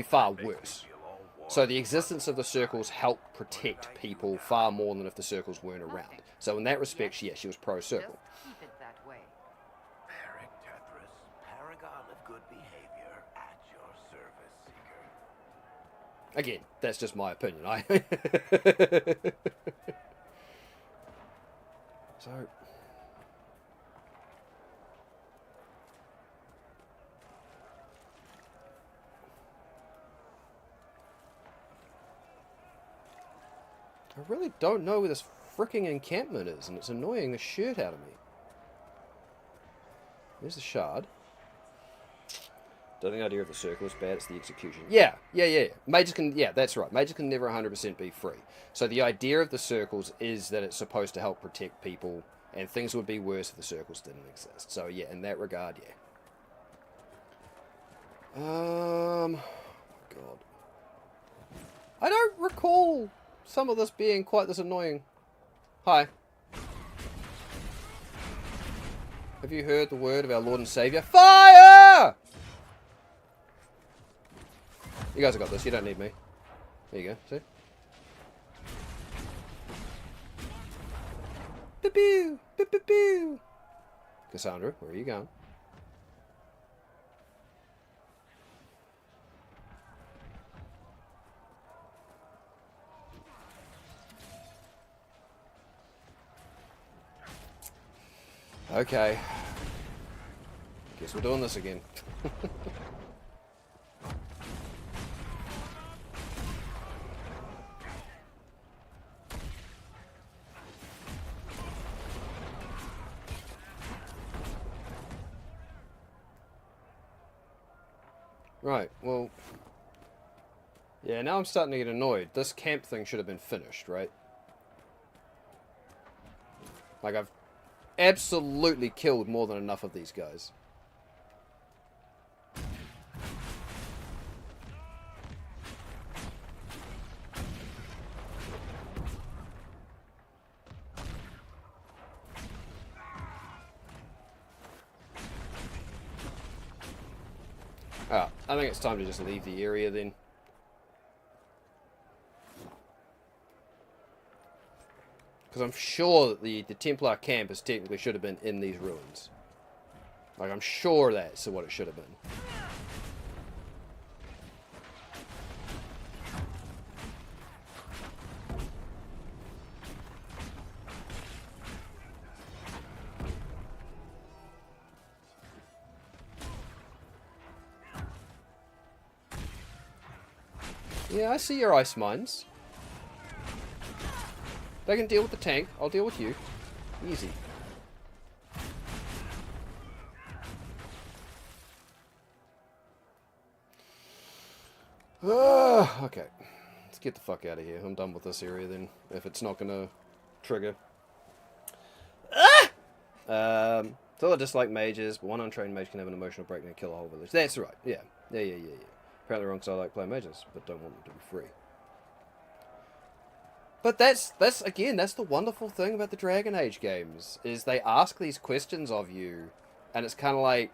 far worse. So the existence of the circles helped protect people far more than if the circles weren't around. So in that respect, yeah, she was pro-circle. Just keep it that way. Eric Tethras, paragon of good behavior at your service, Seeker. Again, that's just my opinion. So... I really don't know where this fricking encampment is, and it's annoying the shit out of me. There's the shard. Don't think the idea of the circle is bad, it's the execution. Yeah. Mages can, yeah, that's right. Mages can never 100% be free. So the idea of the circles is that it's supposed to help protect people, and things would be worse if the circles didn't exist. So yeah, in that regard, yeah. God. I don't recall some of this being quite this annoying. Hi. Have you heard the word of our Lord and Saviour? Fire! You guys have got this, you don't need me. There you go, see? Pew-pew! Pew-pew-pew! Cassandra, where are you going? Okay. Guess we're doing this again. Right, well... Yeah, now I'm starting to get annoyed. This camp thing should have been finished, right? Like, I've absolutely killed more than enough of these guys. Ah, I think it's time to just leave the area then. Because I'm sure that the Templar camp is technically should have been in these ruins. Like, I'm sure that's what it should have been. Yeah, I see your ice mines. They can deal with the tank. I'll deal with you. Easy. Okay. Let's get the fuck out of here. I'm done with this area then. If it's not gonna trigger. So I dislike mages, but one untrained mage can have an emotional breakdown and kill a whole village. That's right. Yeah. Yeah. Apparently wrong because I like playing mages, but don't want them to be free. But that's again, that's the wonderful thing about the Dragon Age games, is they ask these questions of you, and it's kind of like,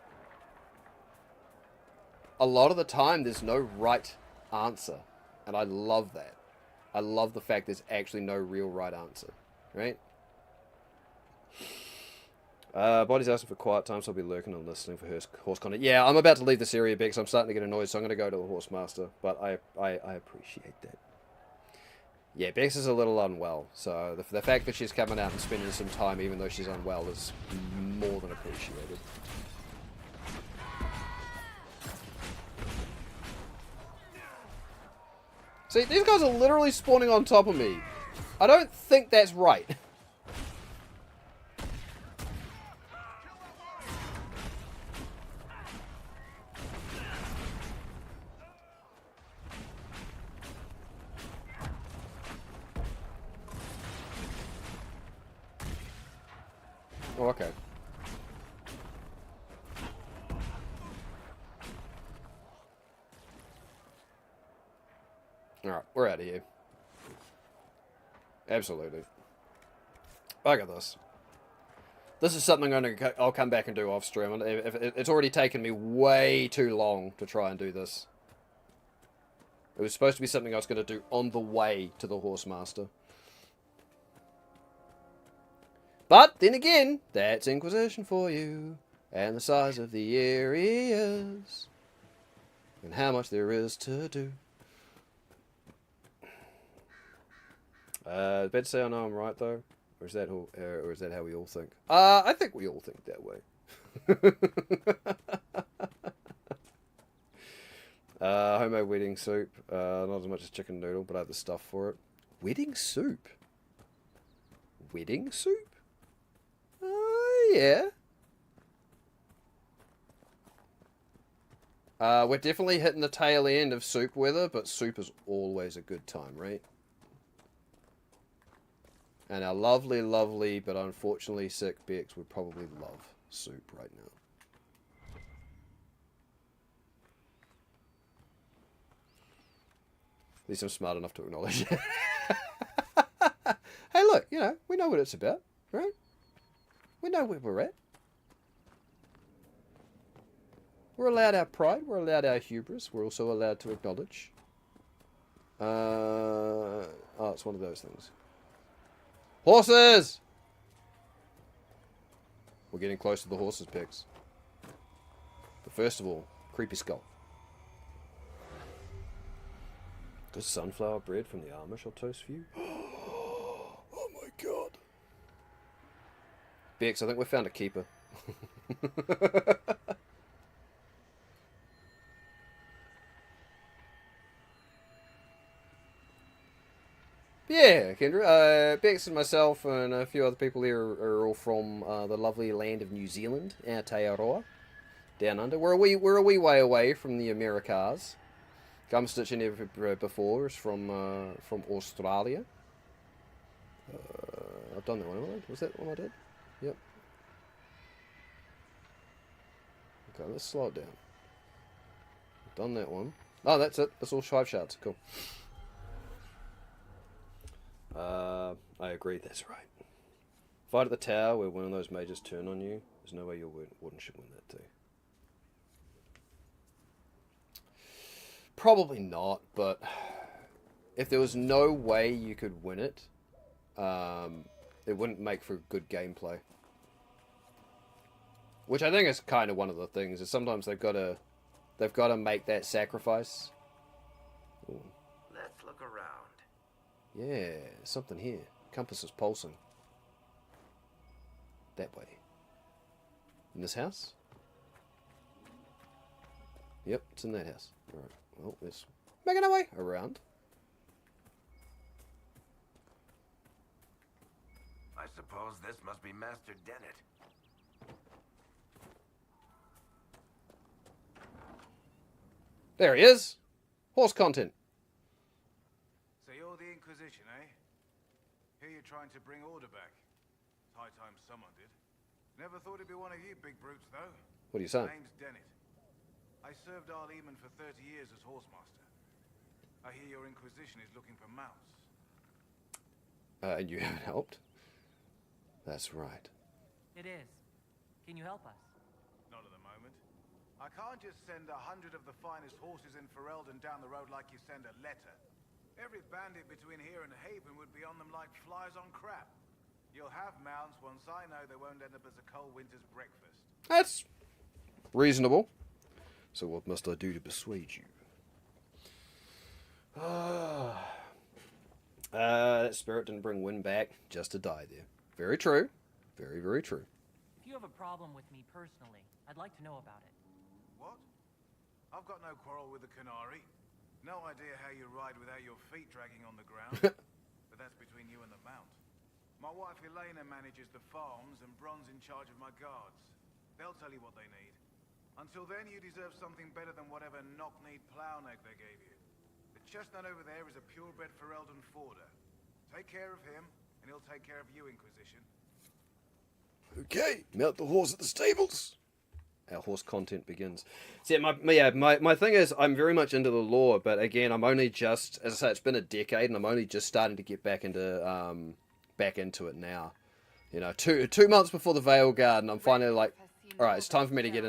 a lot of the time there's no right answer, and I love that. I love the fact there's actually no real right answer, right? Body's asking for quiet time, so I'll be lurking and listening for horse content. Yeah, I'm about to leave this area because I'm starting to get annoyed, so I'm going to go to the horse master, but I appreciate that. Yeah, Bex is a little unwell, so the fact that she's coming out and spending some time even though she's unwell is more than appreciated. See, these guys are literally spawning on top of me. I don't think that's right. Oh, okay. Alright, we're out of here. Absolutely. I got this. This is something I'll come back and do off stream. It's already taken me way too long to try and do this. It was supposed to be something I was going to do on the way to the Horsemaster. But, then again, that's Inquisition for you. And the size of the areas. And how much there is to do. Better to say I know I'm right, though. Or is that how we all think? I think we all think that way. Homemade wedding soup. Not as much as chicken noodle, but I have the stuff for it. Wedding soup? Wedding soup? Yeah. We're definitely hitting the tail end of soup weather, but soup is always a good time, right? And our lovely, lovely, but unfortunately sick Bex would probably love soup right now. At least I'm smart enough to acknowledge it. Hey, look, you know, we know what it's about, right? We know where we're at. We're allowed our pride, we're allowed our hubris, we're also allowed to acknowledge. Oh, it's one of those things. Horses! We're getting close to the horses, Bex. But first of all, creepy skull. Does sunflower bread from the Amish or toast for you? Oh my god. Bex, I think we found a keeper. Yeah, Kendra. Bex and myself and a few other people here are all from the lovely land of New Zealand, Aotearoa, down under. We're a wee way away from the Americas. Gumstitch and never before is from Australia. I've done that one, haven't I? Was that the one I did? Yep. Okay, let's slow it down. I've done that one. Oh, that's it. That's all 5 shards. Cool. I agree, that's right. Fight at the tower where one of those mages turn on you. There's no way your warden should win that too. Probably not, but if there was no way you could win it, it wouldn't make for good gameplay. Which I think is kind of one of the things, is sometimes they've got to make that sacrifice. Ooh. Let's look around. Yeah, something here. Compass is pulsing. That way. In this house? Yep, it's in that house. Alright, well, let's making our way around. I suppose this must be Master Dennett. There he is! Horse content. So you're the Inquisition, eh? Here you're trying to bring order back. It's high time someone did. Never thought it'd be one of you big brutes, though. What are you saying? My name's Dennett. I served Arl Eamon for 30 years as Horsemaster. I hear your Inquisition is looking for mounts. And you haven't helped? That's right. It is. Can you help us? Not at the moment. I can't just send 100 of the finest horses in Ferelden down the road like you send a letter. Every bandit between here and Haven would be on them like flies on crap. You'll have mounts once I know they won't end up as a cold winter's breakfast. That's reasonable. So what must I do to persuade you? That spirit didn't bring wind back just to die there. Very true. Very, very true. If you have a problem with me personally, I'd like to know about it. What? I've got no quarrel with the Canary. No idea how you ride without your feet dragging on the ground. But that's between you and the mount. My wife Elena manages the farms and Bron's in charge of my guards. They'll tell you what they need. Until then, you deserve something better than whatever knock-kneed plow neck they gave you. The chestnut over there is a purebred Ferelden Forder. Take care of him, and he'll take care of you, Inquisition. Okay, mount the horse at the stables. Our horse content begins. See, my thing is, I'm very much into the lore, but again, I'm only just, as I say, it's been a decade, and I'm only just starting to get back into it now. You know, two months before the Veil Guard, and I'm finally like, all right, it's time for me to get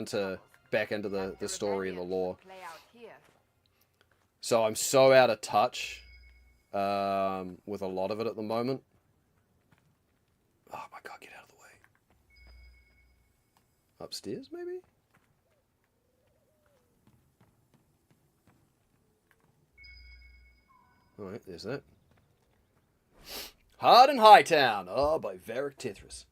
back into the story and the lore. So I'm so out of touch with a lot of it at the moment. Oh my god, get out of the way. Upstairs, maybe? Alright, there's that. Hard in Hightown, by Varric Tithris.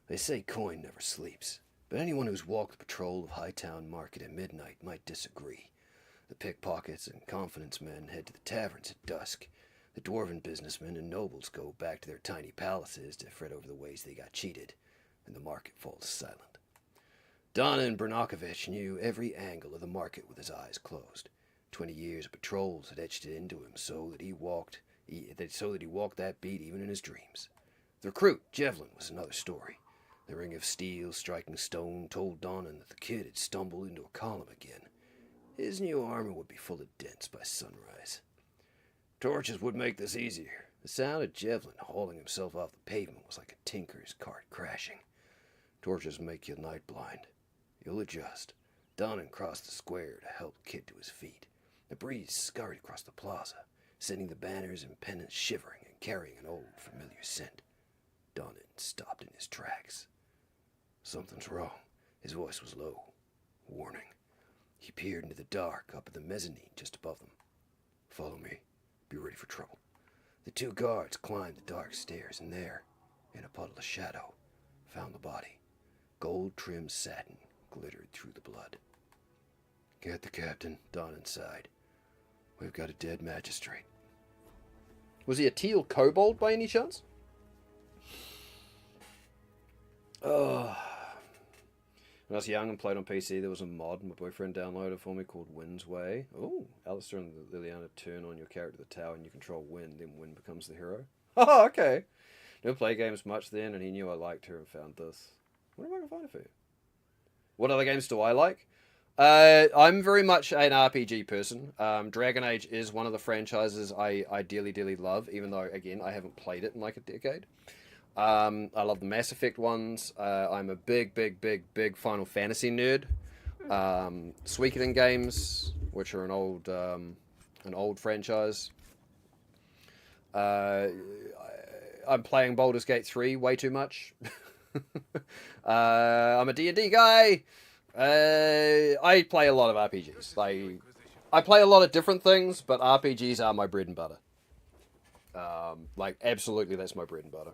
They say coin never sleeps, but anyone who's walked the patrol of Hightown Market at midnight might disagree. The pickpockets and confidence men head to the taverns at dusk. The dwarven businessmen and nobles go back to their tiny palaces to fret over the ways they got cheated, and the market falls silent. Donan Brnakovich knew every angle of the market with his eyes closed. 20 years of patrols had etched it into him so that he walked that beat even in his dreams. The recruit, Jevlin, was another story. The ring of steel striking stone told Donan that the kid had stumbled into a column again. His new armor would be full of dents by sunrise. Torches would make this easier. The sound of Jevlin hauling himself off the pavement was like a tinker's cart crashing. Torches make you night blind. You'll adjust. Donan crossed the square to help the kid to his feet. The breeze scurried across the plaza, sending the banners and pennants shivering and carrying an old, familiar scent. Donan stopped in his tracks. Something's wrong. His voice was low. Warning. He peered into the dark up at the mezzanine just above them. Follow me. Be ready for trouble. The two guards climbed the dark stairs and there, in a puddle of shadow, found the body. Gold-trimmed satin glittered through the blood. Get the captain, Donan sighed. We've got a dead magistrate. Was he a teal kobold by any chance? Oh. When I was young and played on PC, there was a mod my boyfriend downloaded for me called Wind's Way. Oh, Alistair and Liliana turn on your character the tower and you control Wind, then Wind becomes the hero. Oh, okay. Never play games much then, and he knew I liked her and found this. What am I going to find it for you? What other games do I like? I'm very much an RPG person. Dragon Age is one of the franchises I dearly love, even though, again, I haven't played it in like a decade. I love the Mass Effect ones. I'm a big Final Fantasy nerd. Suikoden games, which are an old franchise. I'm playing Baldur's Gate 3 way too much. I'm a D&D guy. I play a lot of RPGs. I play a lot of different things, but RPGs are my bread and butter. Absolutely, that's my bread and butter.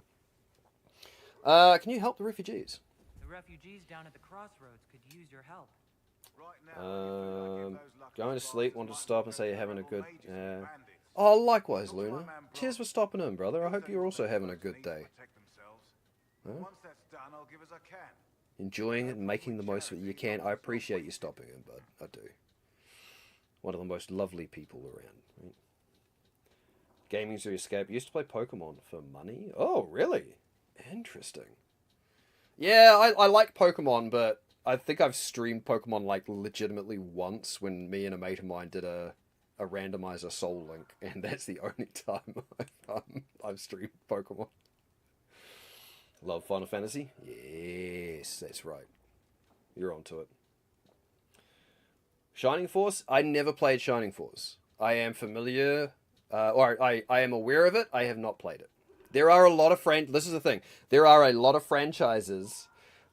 Can you help the refugees? The refugees down at the crossroads could use your help. Going to sleep, want to stop and say you're having a good... Oh, likewise, Luna. Cheers for stopping in, brother. I hope you're also having a good day. Huh? Enjoying it and making the most of it you can. I appreciate you stopping in, bud. I do. One of the most lovely people around. Right? Gaming to escape. Used to play Pokemon for money. Oh, really? Interesting. Yeah, I like Pokemon, but I think I've streamed Pokemon legitimately once when me and a mate of mine did a randomizer Soul Link, and that's the only time I've streamed Pokemon. Love Final Fantasy? Yes, that's right. You're onto it. Shining Force? I never played Shining Force. I am familiar, I am aware of it. I have not played it. There are a lot of this is the thing. There are a lot of franchises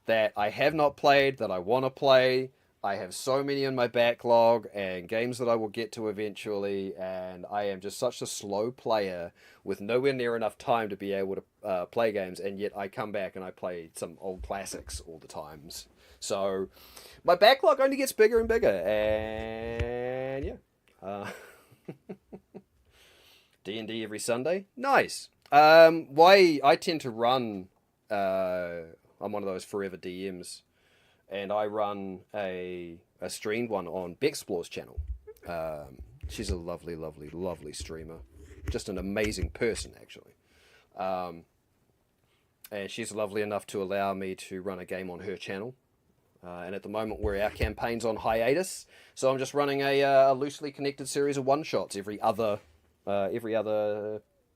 that I have not played, that I want to play. I have so many in my backlog and games that I will get to eventually, and I am just such a slow player with nowhere near enough time to be able to play games, and yet I come back and I play some old classics all the times. So my backlog only gets bigger and bigger, and yeah. D&D every Sunday? Nice. Why I tend to run, I'm one of those forever DMs, and I run a streamed one on Bexplore's channel. She's a lovely streamer. Just an amazing person, actually. And she's lovely enough to allow me to run a game on her channel. And at the moment, our campaign's on hiatus, so I'm just running a loosely connected series of one-shots every other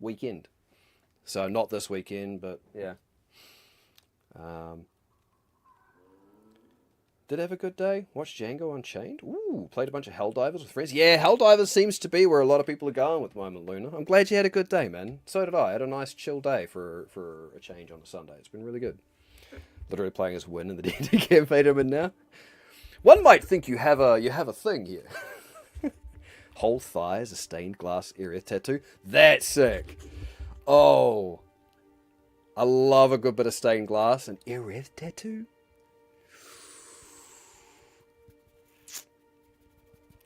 weekend. So not this weekend, but yeah. Did have a good day. Watched Django Unchained. Ooh, played a bunch of Helldivers with friends. Yeah, Helldivers seems to be where a lot of people are going with the moment, Luna. I'm glad you had a good day, man. So did I. Had a nice chill day for a change on a Sunday. It's been really good. Literally playing as Win in the D&D campaign I'm in now. One might think you have a thing here. Whole thighs, a stained glass area tattoo. That's sick. Oh, I love a good bit of stained glass. An area tattoo.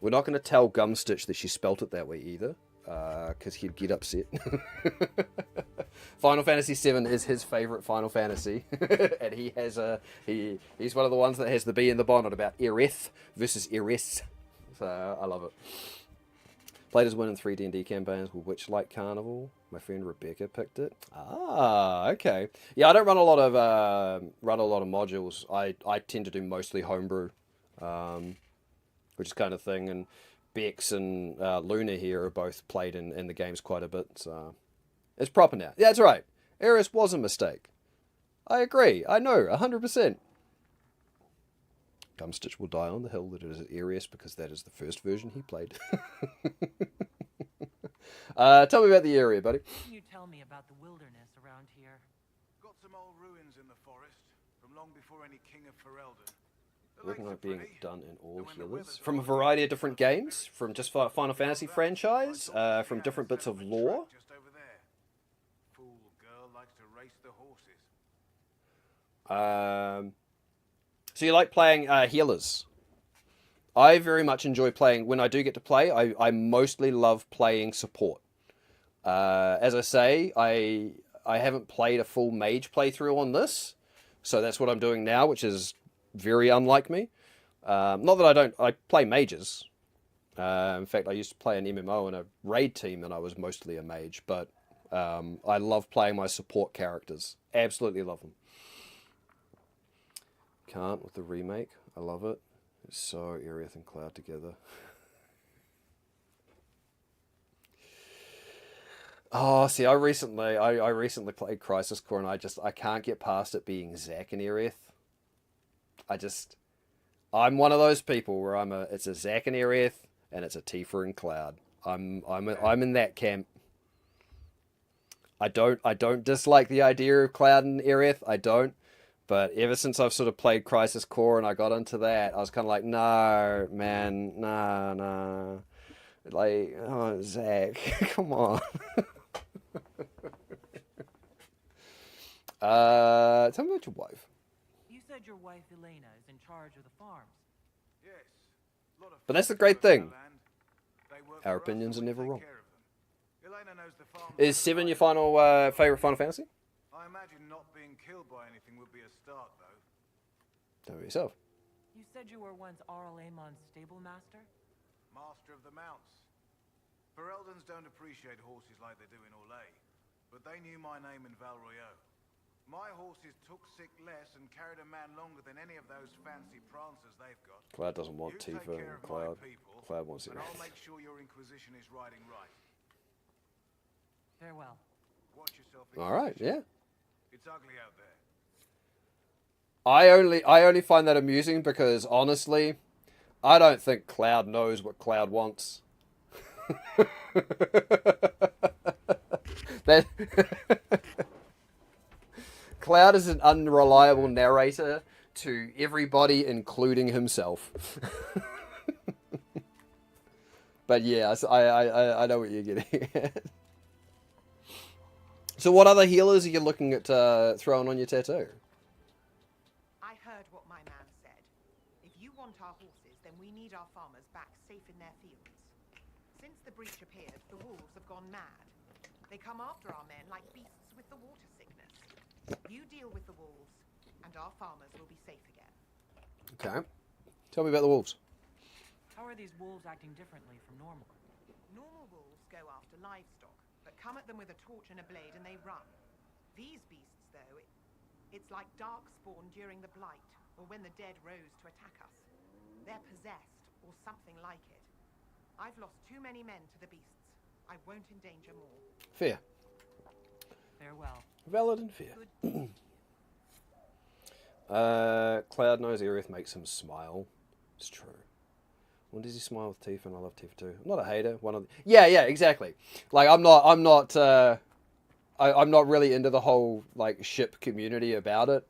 We're not going to tell Gumstitch that she spelt it that way either, because he'd get upset. Final Fantasy VII is his favourite Final Fantasy, and he's one of the ones that has the B in the bonnet about Aerith versus Eris. So I love it. Played as Win in 3 D&D campaigns with Witchlight Carnival. My friend Rebecca picked it. Ah, okay. Yeah, I don't run a lot of modules. I tend to do mostly homebrew. Which is kind of thing, and Bex and Luna here are both played in the games quite a bit, so it's proper now. Yeah, that's right. Eris was a mistake. I agree. I know, 100%. Gumstitch will die on the hill that it is Eris because that is the first version he played. Tell me about the area, buddy. What can you tell me about the wilderness around here? Got some old ruins in the forest from long before any king of Ferelden. Working on being done in all healers. From a variety of different games, from just Final Fantasy franchise, from different bits of lore. Just over there. Fool girl likes to race the horses. So you like playing healers? I very much enjoy playing, when I do get to play, I mostly love playing support. As I say, I haven't played a full mage playthrough on this, so that's what I'm doing now, which is very unlike me. Not that I play mages. In fact, I used to play an MMO in a raid team and I was mostly a mage, but I love playing my support characters. Absolutely love them. Can't with the remake. I love it. It's so Aerith and Cloud together. Oh, see, I recently played Crisis Core and I can't get past it being Zack and Aerith. I'm one of those people where it's a Zack and Aerith and it's a Tifa and Cloud. I'm in that camp. I don't dislike the idea of Cloud and Aerith. I don't. But ever since I've sort of played Crisis Core and I got into that, I was kind of like, no, man, nah. Like, oh, Zack, come on. Tell me about your wife. You said your wife Elena is in charge of the farms. Yes. Lot of But that's the great thing. land. They work Our for us opinions and are we never take wrong. care of them. Elena knows the farm Is 7 your final favorite Final Fantasy? I imagine not being killed by anything would be a start, though. Tell me yourself. You said you were once Arl Amon's stable master? Master of the mounts. Fereldans don't appreciate horses like they do in Orlais, but they knew my name in Val Royeaux. My horses took sick less and carried a man longer than any of those fancy prancers they've got. Cloud doesn't want You take Tifa care and of my Cloud. people, Cloud wants and Aerith. I'll make sure your Inquisition is riding right. Farewell. Watch yourself. All right, yeah. It's ugly out there. I only find that amusing because honestly, I don't think Cloud knows what Cloud wants. that Cloud is an unreliable narrator to everybody, including himself. But yeah, I know what you're getting at. So what other healers are you looking at throwing on your tattoo? I heard what my man said. If you want our horses, then we need our farmers back safe in their fields. Since the breach appeared, the wolves have gone mad. They come after our men like beasts with the water sickness. You deal with the wolves, and our farmers will be safe again. Okay. Tell me about the wolves. How are these wolves acting differently from normal? Normal wolves go after livestock, but come at them with a torch and a blade and they run. These beasts, though, it's like darkspawn during the Blight, or when the dead rose to attack us. They're possessed, or something like it. I've lost too many men to the beasts. I won't endanger more. Fair. Farewell. Valid and fair. Good. Cloud knows Aerith makes him smile. It's true. When does he smile with Tifa? And I love Tifa too. I'm not a hater. Yeah, exactly. Like I'm not really into the whole like ship community about it.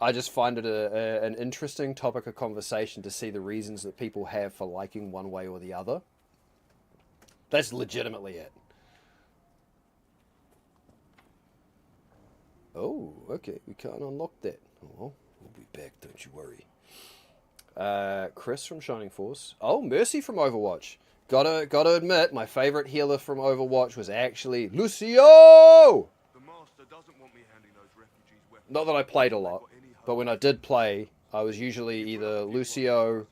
I just find it an interesting topic of conversation to see the reasons that people have for liking one way or the other. That's legitimately it. Oh, okay. We can't unlock that. Oh, we'll be back. Don't you worry. Chris from Shining Force. Oh, Mercy from Overwatch. Gotta admit, my favorite healer from Overwatch was actually Lucio! The master doesn't want me handing those refugees weapons. Not that I played a lot, but when I did play, I was usually either Lucio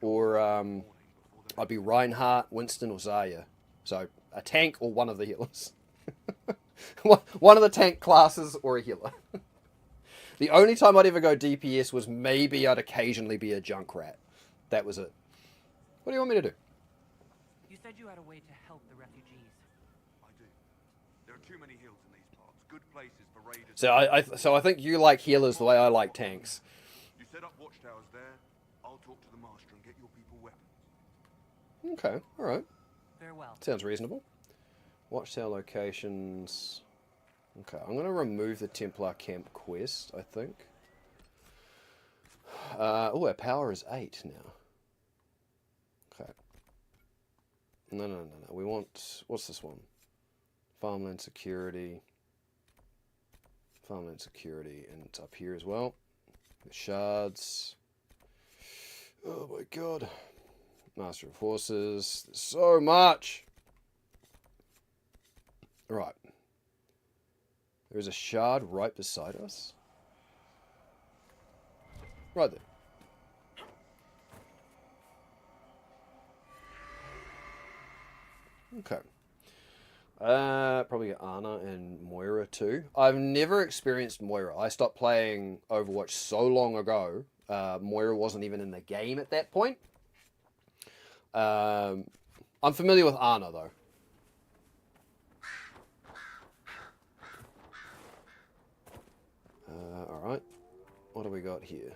or I'd be Reinhardt, Winston, or Zarya. So a tank or one of the healers. One of the tank classes or a healer. The only time I'd ever go DPS was maybe I'd occasionally be a Junkrat. That was it. What do you want me to do? You said you had a way to help the refugees. I do. There are too many hills in these parts. Good places for raiders. So I think you like healers the way I like tanks. You set up watchtowers there. I'll talk to the master and get your people weapons. Okay, alright. Farewell. Sounds reasonable. Watchtower locations. Okay, I'm going to remove the Templar Camp quest, I think. Oh, our power is 8 now. Okay. No. We want... What's this one? Farmland security. Farmland security. And it's up here as well. The shards. Oh my god. Master of Horses. There's so much! Right. There is a shard right beside us. Right there. Okay. Probably get Ana and Moira too. I've never experienced Moira. I stopped playing Overwatch so long ago. Moira wasn't even in the game at that point. I'm familiar with Ana though. Alright. What do we got here?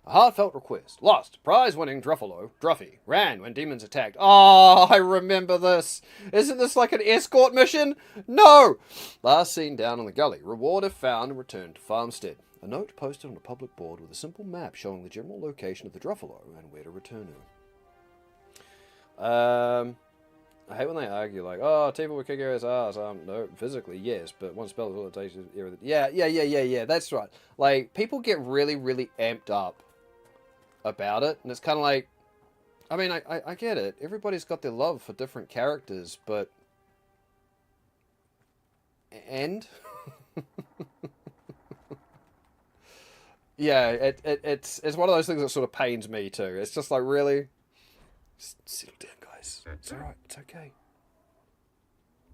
A heartfelt request. Lost. Prize-winning Druffy ran when demons attacked. Oh, I remember this. Isn't this like an escort mission? No! Last seen down in the gully. Reward if found and returned to Farmstead. A note posted on a public board with a simple map showing the general location of the Druffalo and where to return to. I hate when they argue like, oh, Tifa would kick Aerith's ass. No, physically, yes, but one spell is all it takes is Aerith. Yeah, that's right. Like, people get really, really amped up about it, and it's kind of like, I mean, I get it. Everybody's got their love for different characters, but... And? Yeah, it's one of those things that sort of pains me too. It's just like, really? Just settle down, guys. It's alright. It's okay.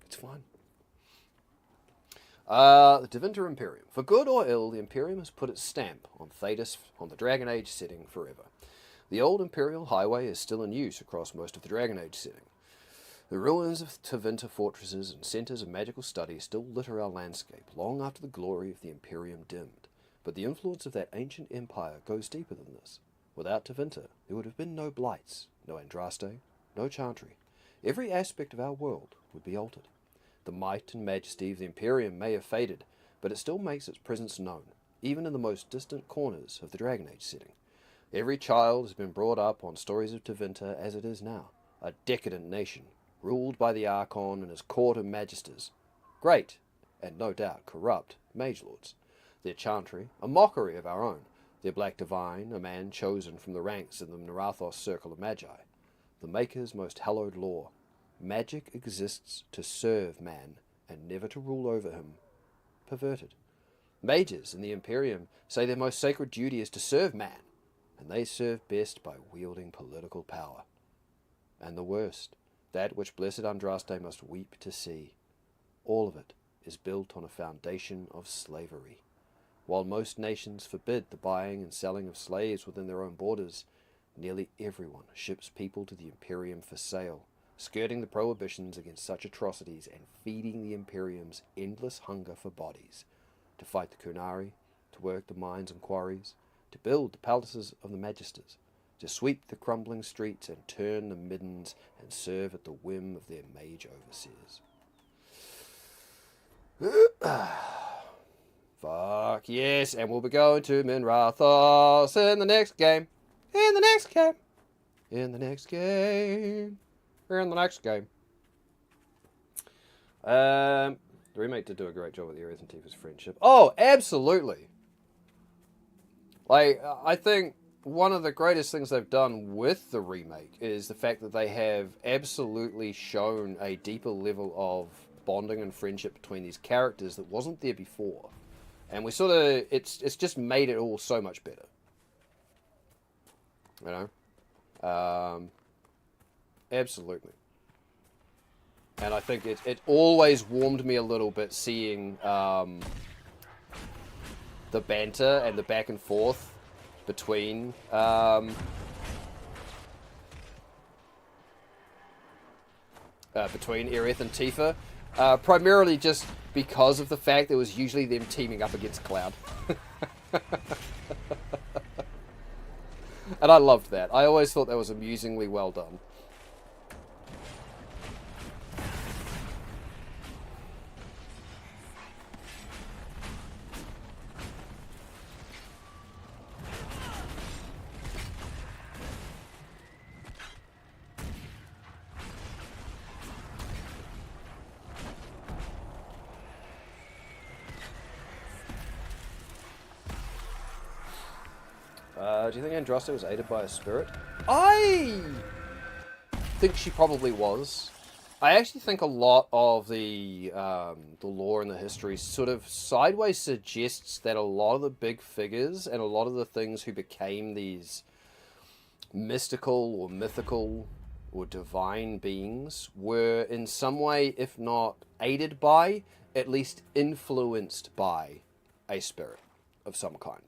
It's fine. The Tevinter Imperium. For good or ill, the Imperium has put its stamp on Thedas on the Dragon Age setting forever. The old Imperial Highway is still in use across most of the Dragon Age setting. The ruins of Tevinter fortresses and centres of magical study still litter our landscape long after the glory of the Imperium dimmed. But the influence of that ancient empire goes deeper than this. Without Tevinter, there would have been no Blights, no Andraste, no Chantry. Every aspect of our world would be altered. The might and majesty of the Imperium may have faded, but it still makes its presence known, even in the most distant corners of the Dragon Age setting. Every child has been brought up on stories of Tevinter as it is now, a decadent nation, ruled by the Archon and his court of magisters. Great, and no doubt corrupt, mage lords. Their Chantry, a mockery of our own. Their Black Divine, a man chosen from the ranks of the Narathos Circle of Magi. The Maker's most hallowed law. Magic exists to serve man, and never to rule over him. Perverted. Mages in the Imperium say their most sacred duty is to serve man, and they serve best by wielding political power. And the worst, that which blessed Andraste must weep to see. All of it is built on a foundation of slavery. While most nations forbid the buying and selling of slaves within their own borders, nearly everyone ships people to the Imperium for sale, skirting the prohibitions against such atrocities and feeding the Imperium's endless hunger for bodies, to fight the Kunari, to work the mines and quarries, to build the palaces of the magisters, to sweep the crumbling streets and turn the middens and serve at the whim of their mage overseers. Fuck yes, and we'll be going to Minrathos in the next game. In the next game. In the next game. We're in the next game. The remake did do a great job with Aerith and Tifa's friendship. Oh, absolutely. Like, I think one of the greatest things they've done with the remake is the fact that they have absolutely shown a deeper level of bonding and friendship between these characters that wasn't there before. And we sort of, it's just made it all so much better. You know? Absolutely. And I think it always warmed me a little bit seeing the banter and the back and forth between Aerith and Tifa. Primarily just because of the fact that it was usually them teaming up against Cloud. And I loved that. I always thought that was amusingly well done. Do you think Androsta was aided by a spirit? I think she probably was. I actually think a lot of the lore and the history sort of sideways suggests that a lot of the big figures and a lot of the things who became these mystical or mythical or divine beings were in some way, if not aided by, at least influenced by a spirit of some kind.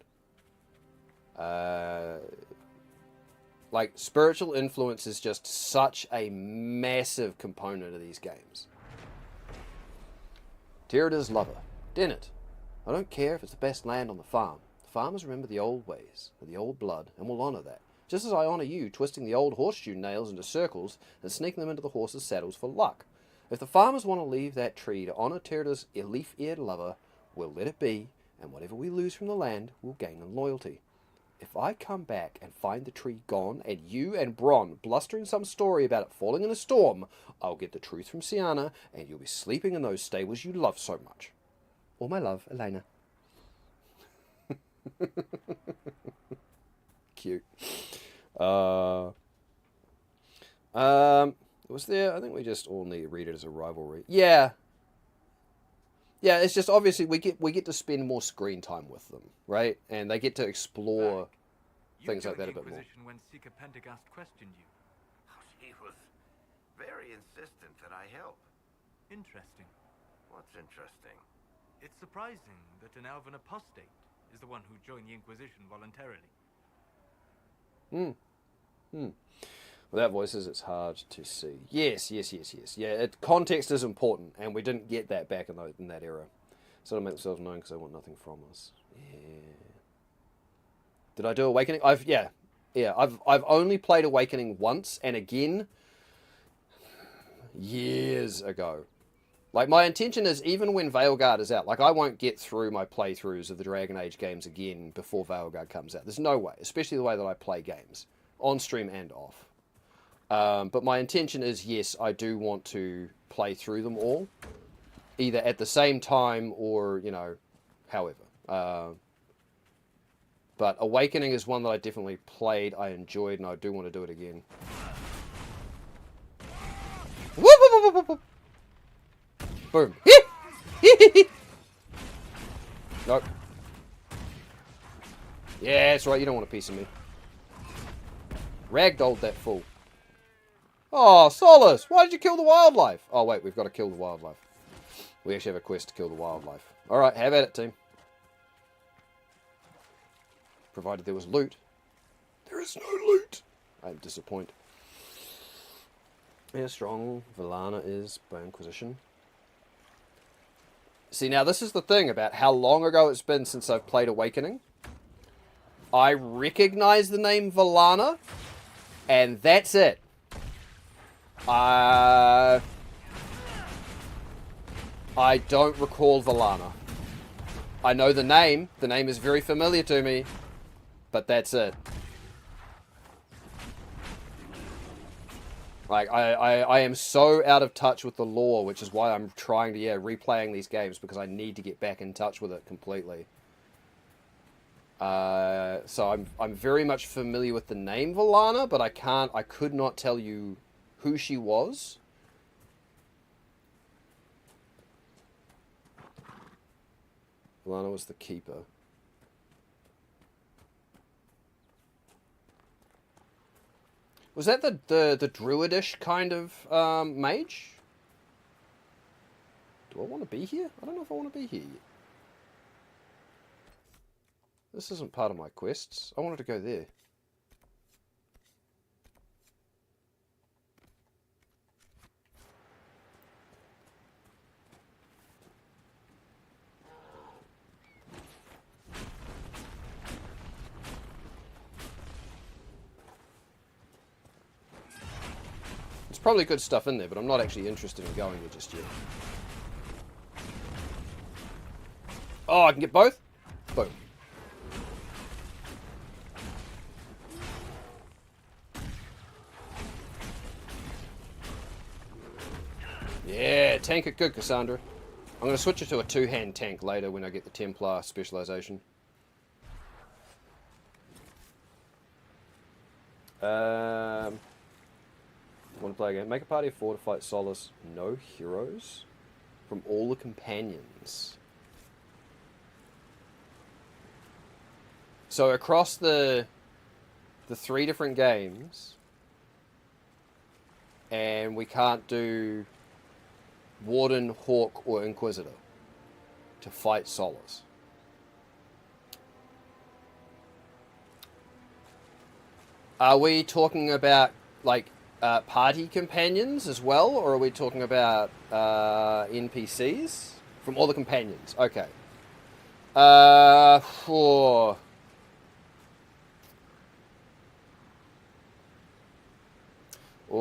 Like, spiritual influence is just such a massive component of these games. Tyrda's lover. Dennett. I don't care if it's the best land on the farm. The farmers remember the old ways, the old blood, and will honour that. Just as I honour you, twisting the old horseshoe nails into circles and sneaking them into the horses' saddles for luck. If the farmers want to leave that tree to honour Tyrda's leaf-eared lover, we'll let it be, and whatever we lose from the land, we'll gain in loyalty. If I come back and find the tree gone, and you and Bronn blustering some story about it falling in a storm, I'll get the truth from Sienna, and you'll be sleeping in those stables you love so much. All my love, Elena. Cute. Was there... I think we just all need to read it as a rivalry. Yeah. Yeah, it's just obviously we get to spend more screen time with them, right? And they get to explore things like that a bit more. Inquisition when Seeker Pendergast questioned you. Oh, she was very insistent that I help. Interesting. What's interesting? It's surprising that an elven apostate is the one who joined the Inquisition voluntarily. Without voices, it's hard to see. Yes. Yeah, context is important, and we didn't get that back in that era. So they'll make themselves known because they want nothing from us. Yeah. Did I do Awakening? I've only played Awakening once, and again, years ago. Like, my intention is, even when Veilguard is out, like, I won't get through my playthroughs of the Dragon Age games again before Veilguard comes out. There's no way, especially the way that I play games, on stream and off. But my intention is, yes, I do want to play through them all, either at the same time or, you know, however. But Awakening is one that I definitely played, I enjoyed, and I do want to do it again. Whoop, whoop, whoop, whoop, whoop. Boom. Nope. Yeah, that's right, you don't want a piece of me. Ragdolled that fool. Oh, Solace! Why did you kill the wildlife? Oh, wait, we've got to kill the wildlife. We actually have a quest to kill the wildlife. Alright, have at it, team. Provided there was loot. There is no loot! I'm disappointed. Yeah, strong Villana is by Inquisition. See, now this is the thing about how long ago it's been since I've played Awakening. I recognize the name Valana, and that's it. I don't recall Valana. I know the name. The name is very familiar to me, but that's it. Like, I am so out of touch with the lore, which is why I'm trying to, replaying these games, because I need to get back in touch with it completely. So I'm very much familiar with the name Valana, but I could not tell you who she was. Valana was the keeper. Was that the druidish kind of mage? Do I want to be here? I don't know if I want to be here yet. This isn't part of my quests. I wanted to go there. There's probably good stuff in there, but I'm not actually interested in going there just yet. Oh, I can get both? Boom. Yeah, tank it good, Cassandra. I'm going to switch it to a two-hand tank later when I get the Templar specialization. Want to play a game? Make a party of 4 to fight Solace. No heroes from all the companions. So across the 3 different games, and we can't do Warden, Hawk, or Inquisitor to fight Solace. Are we talking about, like, party companions as well, or are we talking about NPCs? From all the companions, okay. Oh,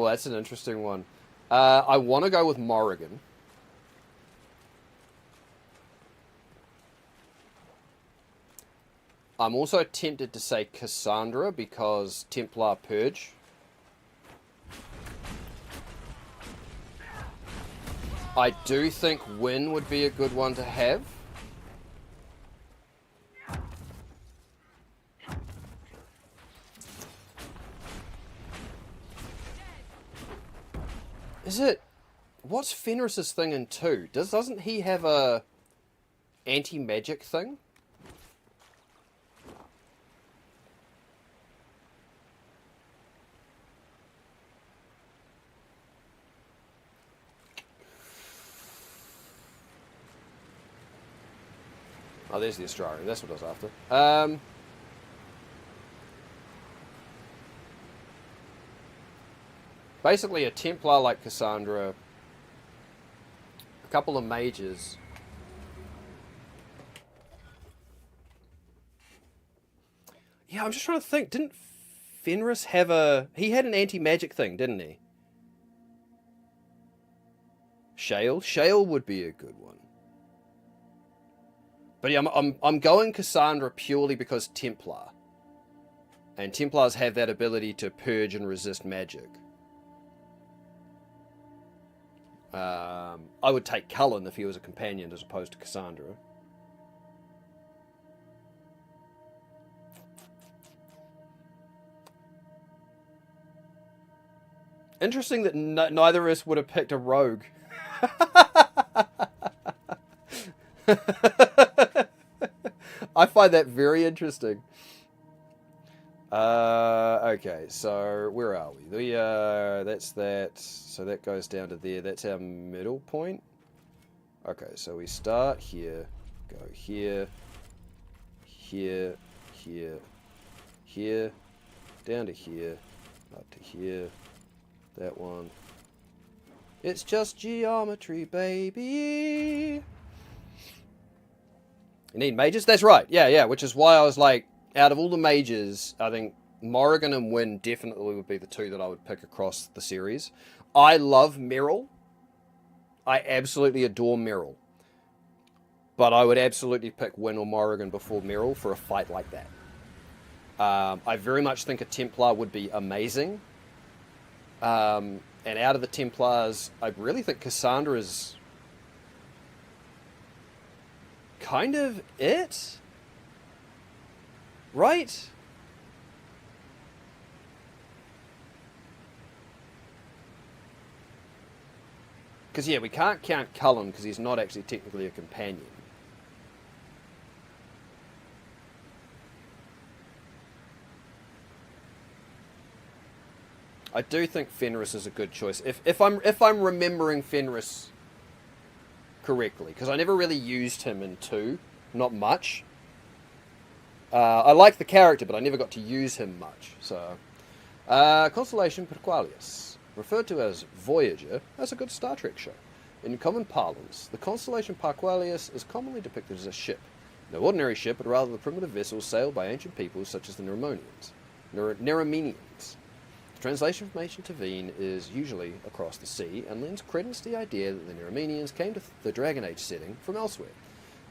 that's an interesting one. I want to go with Morrigan. I'm also tempted to say Cassandra because Templar Purge. I do think Wynn would be a good one to have. Is it... What's Fenris's thing in 2? Doesn't he have a anti-magic thing? Oh, there's the Astrari. That's what I was after. Basically, a Templar like Cassandra, a couple of mages. Yeah, I'm just trying to think. Didn't Fenris have a... He had an anti-magic thing, didn't he? Shale? Shale would be a good one. But yeah, I'm going Cassandra purely because Templar. And Templars have that ability to purge and resist magic. I would take Cullen if he was a companion as opposed to Cassandra. Interesting that neither of us would have picked a rogue. I find that very interesting. Okay, so where are we? That's that. So that goes down to there. That's our middle point. Okay, so we start here, go here, here, here, here, down to here, up to here. That one. It's just geometry, baby. You need mages? That's right. Yeah, yeah. Which is why I was like, out of all the mages, I think Morrigan and Wynn definitely would be the two that I would pick across the series. I love Meryl. I absolutely adore Meryl. But I would absolutely pick Wynn or Morrigan before Meryl for a fight like that. I very much think a Templar would be amazing. And out of the Templars, I really think Cassandra is kind of it. Right? Because, yeah, we can't count Cullen because he's not actually technically a companion. I do think Fenris is a good choice. If I'm remembering Fenris correctly, because I never really used him in 2, not much. I like the character, but I never got to use him much. So, Constellation Perqualius, referred to as Voyager, that's a good Star Trek show. In common parlance, the constellation Perqualius is commonly depicted as a ship. No ordinary ship, but rather the primitive vessel sailed by ancient peoples such as the Neramenians. The translation from ancient Tavine is usually across the sea and lends credence to the idea that the Neramenians came to the Dragon Age setting from elsewhere.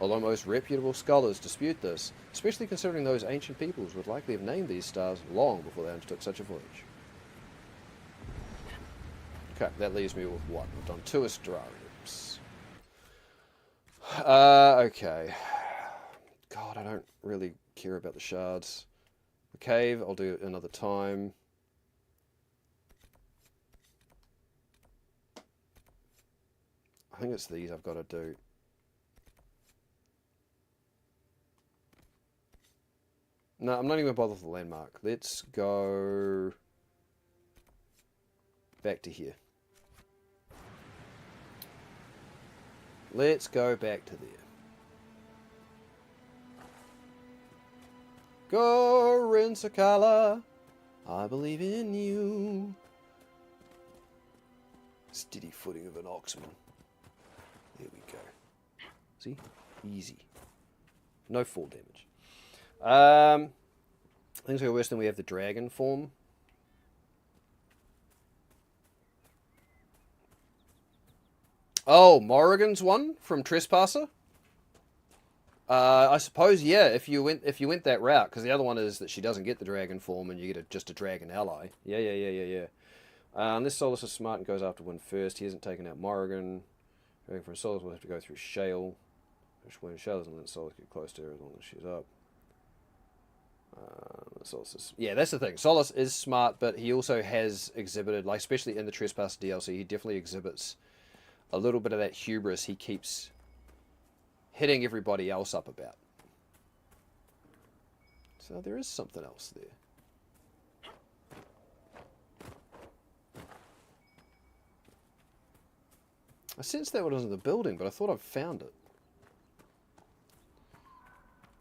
Although most reputable scholars dispute this, especially considering those ancient peoples would likely have named these stars long before they undertook such a voyage. Okay, that leaves me with what? We've done 2 Astrariums. Okay. God, I don't really care about the shards. The cave, I'll do another time. I think it's these I've got to do. No, I'm not even going to bother with the landmark. Let's go back to here. Let's go back to there. Go, Rinsakala. I believe in you. Steady footing of an oxman. There we go. See? Easy. No fall damage. Things are worse than we have the dragon form. Oh, Morrigan's one from Trespasser? I suppose, yeah, if you went that route, because the other one is that she doesn't get the dragon form and you get just a dragon ally. Yeah. Unless Solus is smart and goes after Wynn first, he hasn't taken out Morrigan. Going from Solus, we'll have to go through Shale. Which when Shale doesn't let Solus get close to her as long as she's up. Yeah, that's the thing. Solus is smart, but he also has exhibited, like especially in the Trespass DLC, he definitely exhibits a little bit of that hubris he keeps hitting everybody else up about. So there is something else there. I sensed that was in the building, but I thought I'd found it.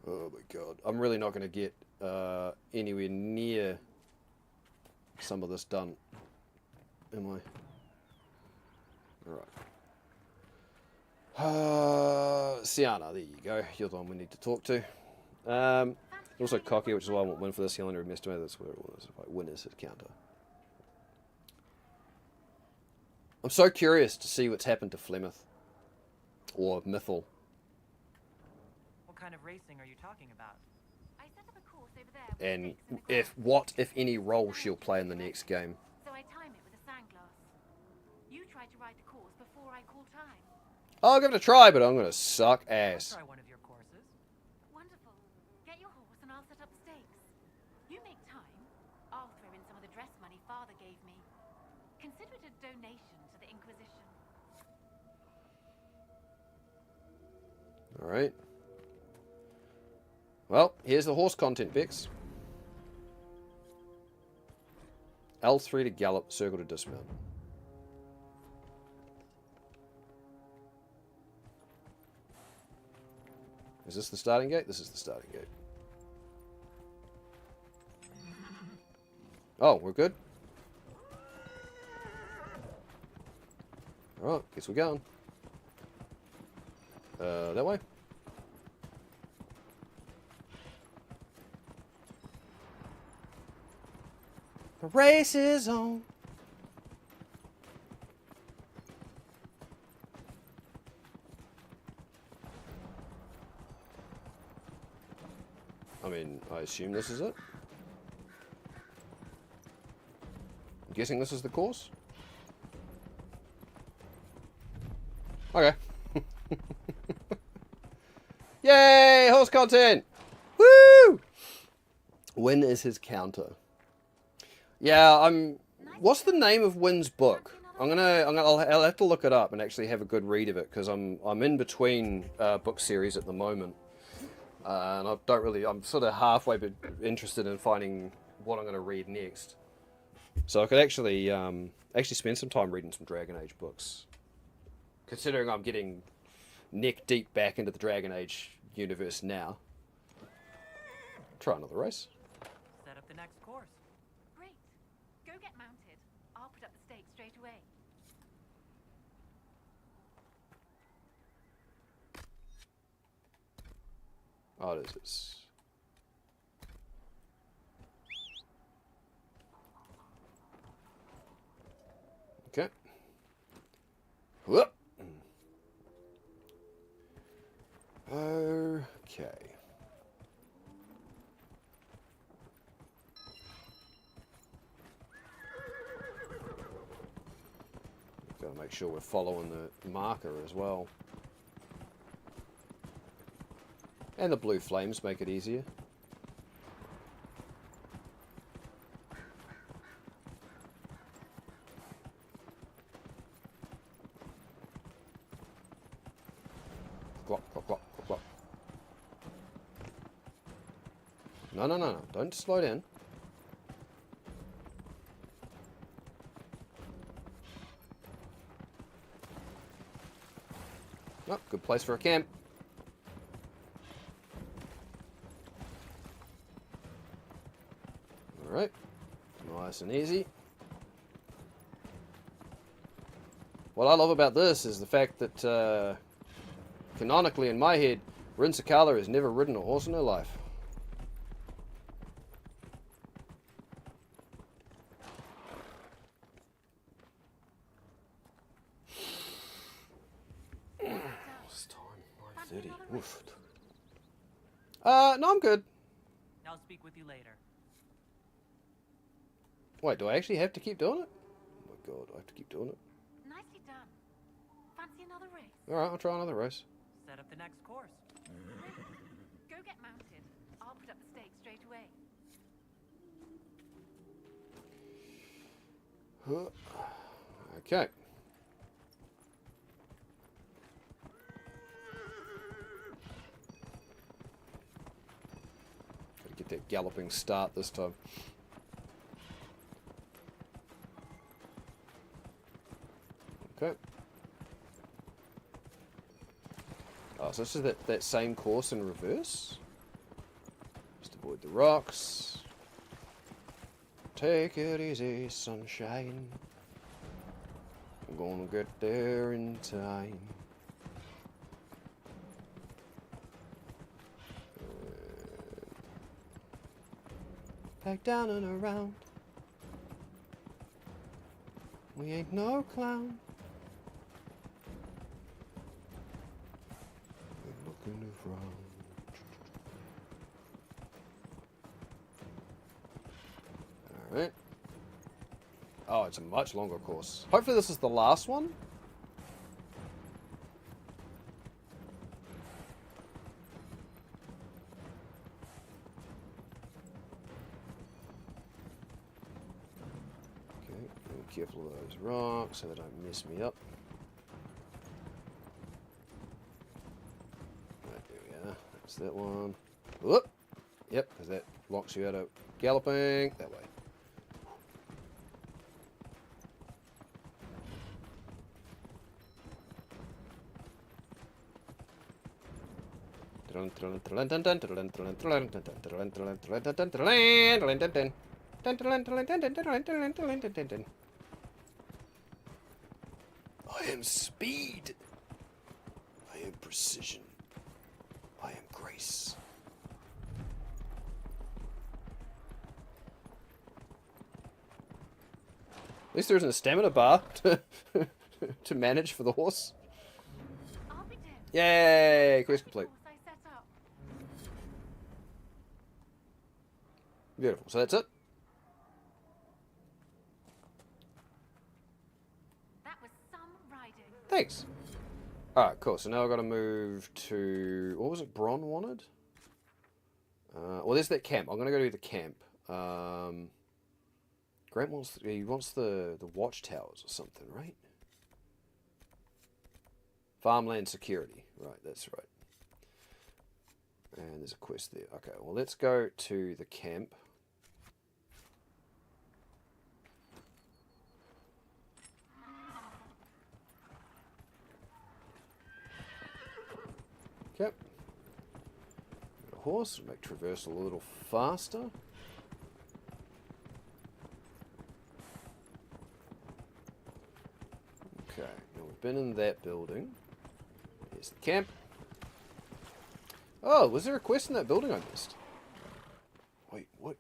Oh my god. I'm really not going to get anywhere near some of this done. Am I? Alright. Sienna, there you go. You're the one we need to talk to. Also cocky, which is why I want Wynn for this. He only missed me. That's where it was. Like, Wynn is his counter. I'm so curious to see what's happened to Flemeth. Or Mythal. What kind of racing are you talking about? I set up a course over there. And if any role she'll play in the next game. So I time it with a sandglass. You try to ride the course before I call time. I'll give it a try, but I'm going to suck ass. I'll try one of your courses. Wonderful. Get your horse and I'll set up stakes. You make time. I'll throw in some of the dress money Father gave me. Consider it a donation to the Inquisition. Alright. Well, here's the horse content, Bex. L3 to gallop, circle to dismount. Is this the starting gate? This is the starting gate. Oh, we're good? Alright, guess we're going. That way? Race is on. I mean, I assume this is it. I'm guessing this is the course. Okay. Yay! Horse content! Woo! Wynn is his counter. Yeah, what's the name of Wynn's book? I'll have to look it up and actually have a good read of it, because I'm in between book series at the moment. And I'm sort of halfway interested in finding what I'm going to read next. So I could actually spend some time reading some Dragon Age books. Considering I'm getting neck deep back into the Dragon Age universe now. Try another race. Set up the next course. Great. Go get mounted. I'll put up the stakes straight away. Oh, it is. It's... Okay. Whoop. Okay. Gotta make sure we're following the marker as well. And the blue flames make it easier. Glop, glop, glop, glop, glop. No. Don't slow down. Oh, good place for a camp. Alright. Nice and easy. What I love about this is the fact that, canonically in my head, Rin Sakala has never ridden a horse in her life. What's the time? 9:30. Oof. No, I'm good. I'll speak with you later. Wait, do I actually have to keep doing it? Oh my god, I have to keep doing it. Nicely done. Fancy another race? Alright, I'll try another race. Set up the next course. Go get mounted. I'll put up the stakes straight away. Okay. Gotta get that galloping start this time. Okay. Oh, so this is that same course in reverse? Just avoid the rocks. Take it easy, sunshine. I'm gonna get there in time. Back down and around. We ain't no clown. We're looking around. Alright. Oh, it's a much longer course. Hopefully this is the last one. Okay, be careful of those rocks so they don't mess me up. Right, there we are. That's that one. Whoop! Yep, because that locks you out of galloping that way. I am speed. I am precision. I am grace. At least there isn't a stamina bar to manage for the horse. I'll be damned. Yay! Quest complete. Course I set up. Beautiful. So that's it. That was some riding. Thanks. Alright, cool. So now I've got to move to... What was it Bron wanted? Well, there's that camp. I'm going to go to the camp. Grant wants... He wants the watchtowers or something, right? Farmland security. Right, that's right. And there's a quest there. Okay, well, let's go to the camp. Okay. Got a horse, make traversal a little faster. Okay, now we've been in that building. Here's the camp. Oh, was there a quest in that building I missed? Wait, what?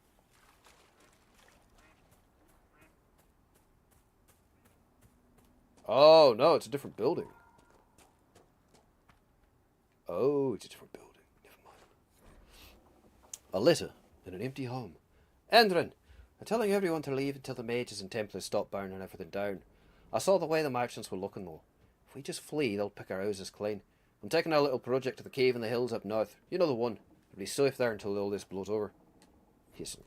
Oh, no, it's a different building. Oh, it's a different building. Never mind. A letter in an empty home. Andrin, I'm telling everyone to leave until the mages and Templars stop burning everything down. I saw the way the merchants were looking though. If we just flee, they'll pick our houses clean. I'm taking our little project to the cave in the hills up north. You know the one. It'll be safe there until all this blows over. Hissing.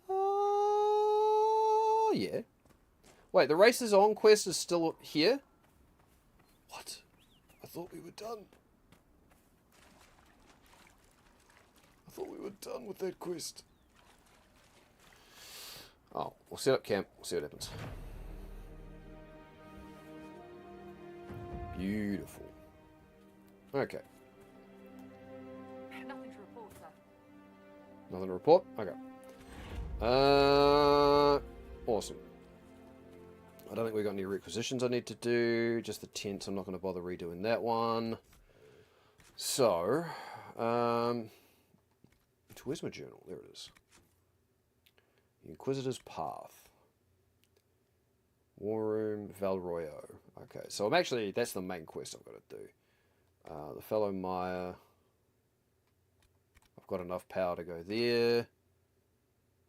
Oh, yeah. Wait, the Races On quest is still here? What? I thought we were done. I thought we were done with that quest. Oh, we'll set up camp. We'll see what happens. Beautiful. Okay. Nothing to report, sir. Nothing to report? Okay. Awesome. I don't think we've got any requisitions I need to do. Just the tents. I'm not going to bother redoing that one. So, where's my journal? There it is. The Inquisitor's Path. War Room, Valroyo. Okay, so I'm actually, that's the main quest I've got to do. The Fellow Maya. I've got enough power to go there.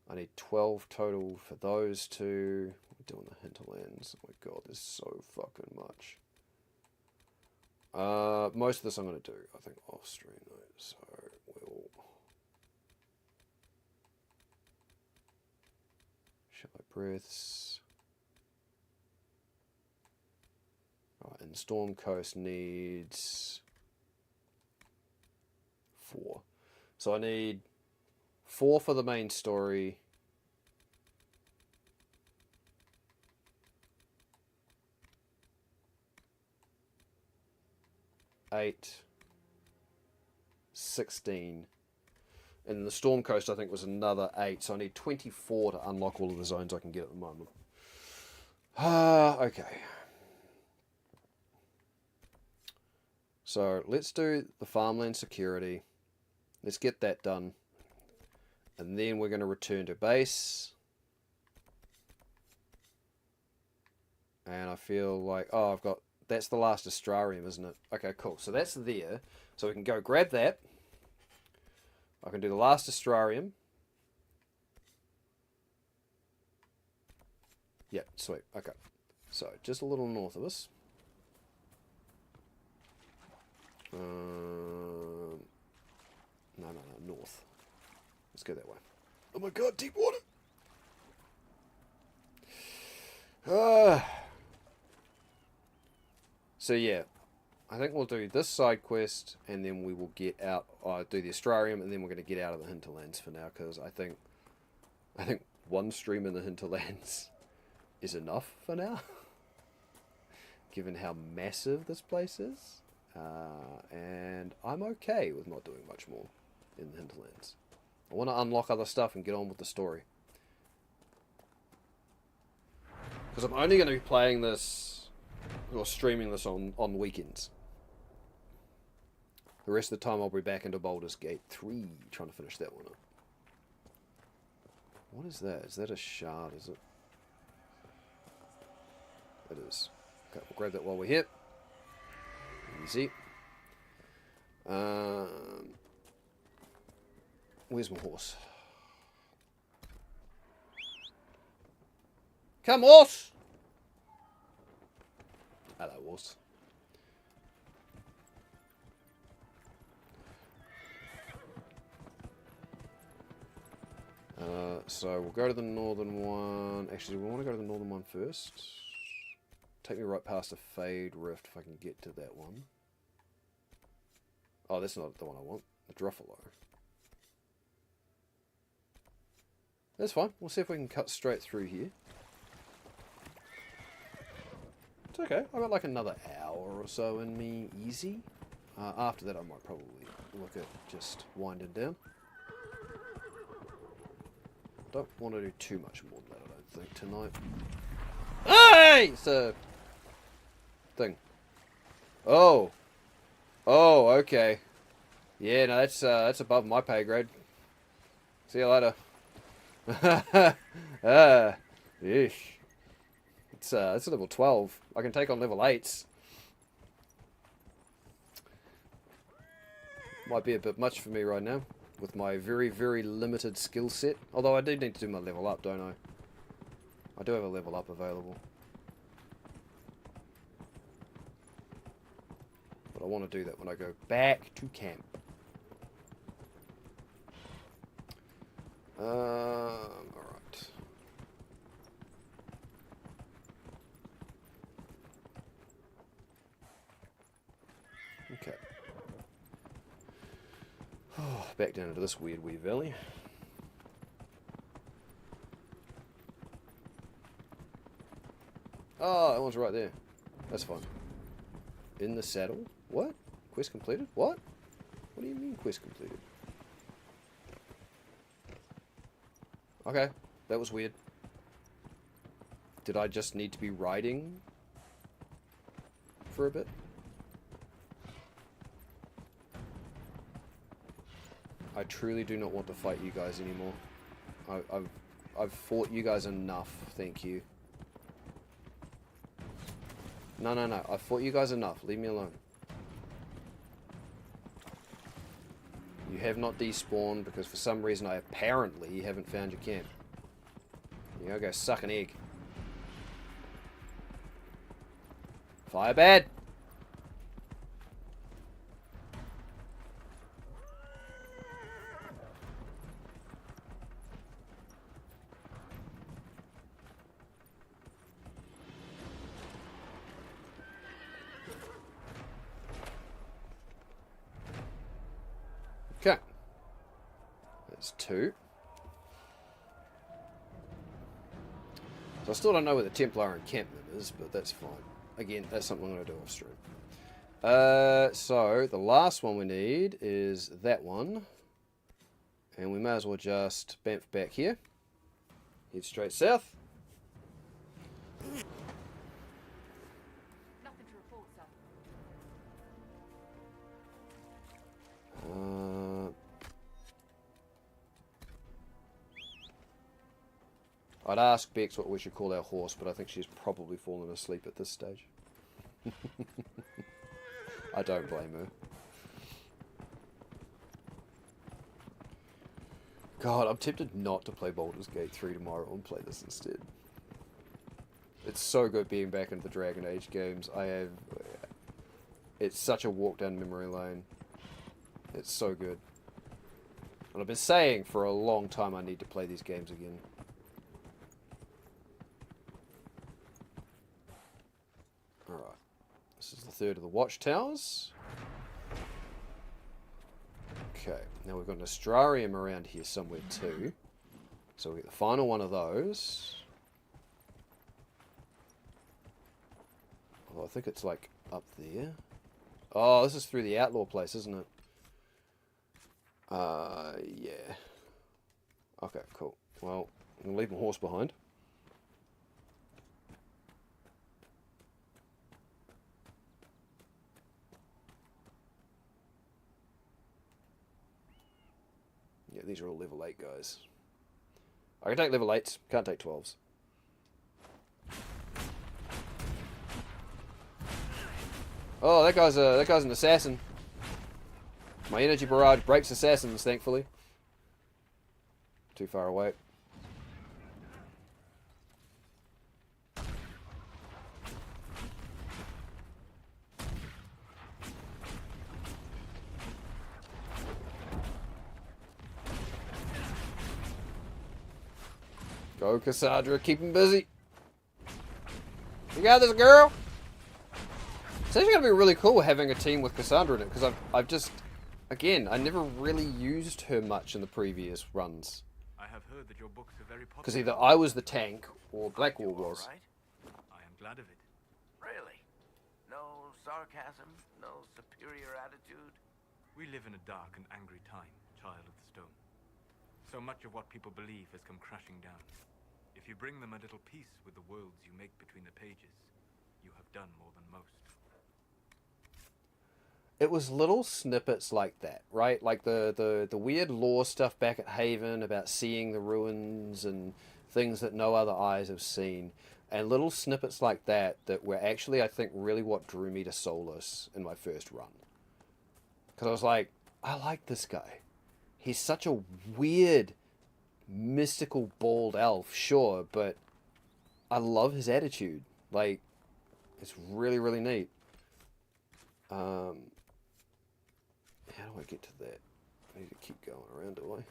I need 12 total for those two. We're doing the hinterlands. Oh my god, there's so fucking much. Most of this I'm going to do, I think, off stream though. So we'll... Shallow breaths. Alright, and Storm Coast needs 4. So I need 4 for the main story. 8, 16. And the Storm Coast, I think, was another 8. So I need 24 to unlock all of the zones I can get at the moment. Okay. So let's do the farmland security. Let's get that done. And then we're going to return to base. And I feel like, oh, I've got, that's the last Astrarium, isn't it? Okay, cool. So that's there. So we can go grab that. I can do the last Astrarium. Yep, sweet. Okay. So, just a little north of us. No, north. Let's go that way. Oh my god, deep water! So yeah, I think we'll do this side quest, and then we will get out. Do the Astrarium, and then we're going to get out of the hinterlands for now, because I think one stream in the hinterlands is enough for now, given how massive this place is. And I'm okay with not doing much more in the hinterlands. I want to unlock other stuff and get on with the story. Because I'm only going to be playing this, or streaming this on weekends. The rest of the time I'll be back into Baldur's Gate 3, trying to finish that one up. What is that? Is that a shard, is it? It is. Okay, we'll grab that while we're here. Easy. Where's my horse? Come, horse! Hello, horse. So we'll go to the northern one. Actually, we want to go to the northern one first. Take me right past a Fade Rift if I can get to that one. Oh, that's not the one I want. The Druffalo. That's fine. We'll see if we can cut straight through here. It's okay. I've got like another hour or so in me, easy. After that, I might probably look at just winding down. Don't want to do too much more than that, I don't think, tonight. Hey! It's a thing. Oh. Oh, okay. Yeah, no, that's above my pay grade. See you later. Eesh. It's a level 12. I can take on level 8s. Might be a bit much for me right now, with my very, very limited skill set. Although I do need to do my level up, don't I? I do have a level up available. But I want to do that when I go back to camp. Alright. Okay. Back down into this weird wee valley. Oh, that one's right there. That's fine. In the saddle? What? Quest completed? What? What do you mean quest completed? Okay, that was weird. Did I just need to be riding for a bit? I truly do not want to fight you guys anymore. I've fought you guys enough, thank you. No, I've fought you guys enough. Leave me alone. You have not despawned because for some reason I apparently haven't found your camp. You go suck an egg. Fire bad! Okay. That's 2. So I still don't know where the Templar encampment is, but that's fine. Again, that's something I'm going to do off stream. So the last one we need is that one. And we may as well just bamf back here. Head straight south. Nothing to report, sir. I'd ask Bex what we should call our horse, but I think she's probably fallen asleep at this stage. I don't blame her. God, I'm tempted not to play Baldur's Gate 3 tomorrow and play this instead. It's so good being back into the Dragon Age games. It's such a walk down memory lane. It's so good. And I've been saying for a long time I need to play these games again. Alright. This is the third of the watchtowers. Okay, now we've got an Astrarium around here somewhere too. So we'll get the final one of those. Oh, I think it's like up there. Oh, this is through the outlaw place, isn't it? Yeah. Okay, cool. Well, I'm going to leave my horse behind. Yeah, these are all level 8 guys. I can take level 8s, can't take 12s. Oh, that guy's an assassin. My energy barrage breaks assassins, thankfully. Too far away. Go, Cassandra, keep him busy. You got this, girl. It's actually gonna be really cool having a team with Cassandra in it, because I've just, again, I never really used her much in the previous runs. I have heard that your books are very popular. Because either I was the tank or Blackwall was. Right? I am glad of it. Really? No sarcasm? No superior attitude? We live in a dark and angry time, Child of the Stone. So much of what people believe has come crashing down. If you bring them a little peace with the worlds you make between the pages, you have done more than most. It was little snippets like that, right? Like the weird lore stuff back at Haven about seeing the ruins and things that no other eyes have seen. And little snippets like that were actually, I think, really what drew me to Solus in my first run. Because I was like, I like this guy. He's such a weird, mystical, bald elf, sure, but I love his attitude. Like, it's really, really neat. How do I get to that? I need to keep going around, do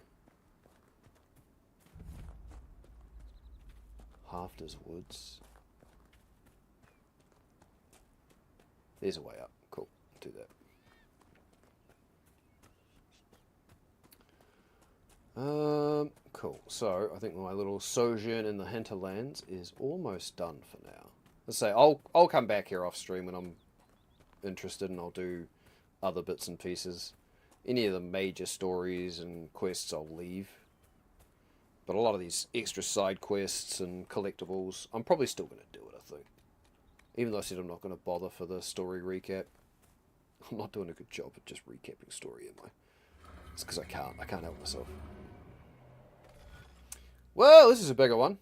I? Hafter's Woods. There's a way up. Cool. Do that. Cool. So, I think my little sojourn in the hinterlands is almost done for now. Let's say, I'll come back here off stream when I'm interested, and I'll do other bits and pieces. Any of the major stories and quests I'll leave. But a lot of these extra side quests and collectibles, I'm probably still going to do it, I think. Even though I said I'm not going to bother for the story recap. I'm not doing a good job at just recapping story, am I? It's because I can't help myself. Well, this is a bigger one.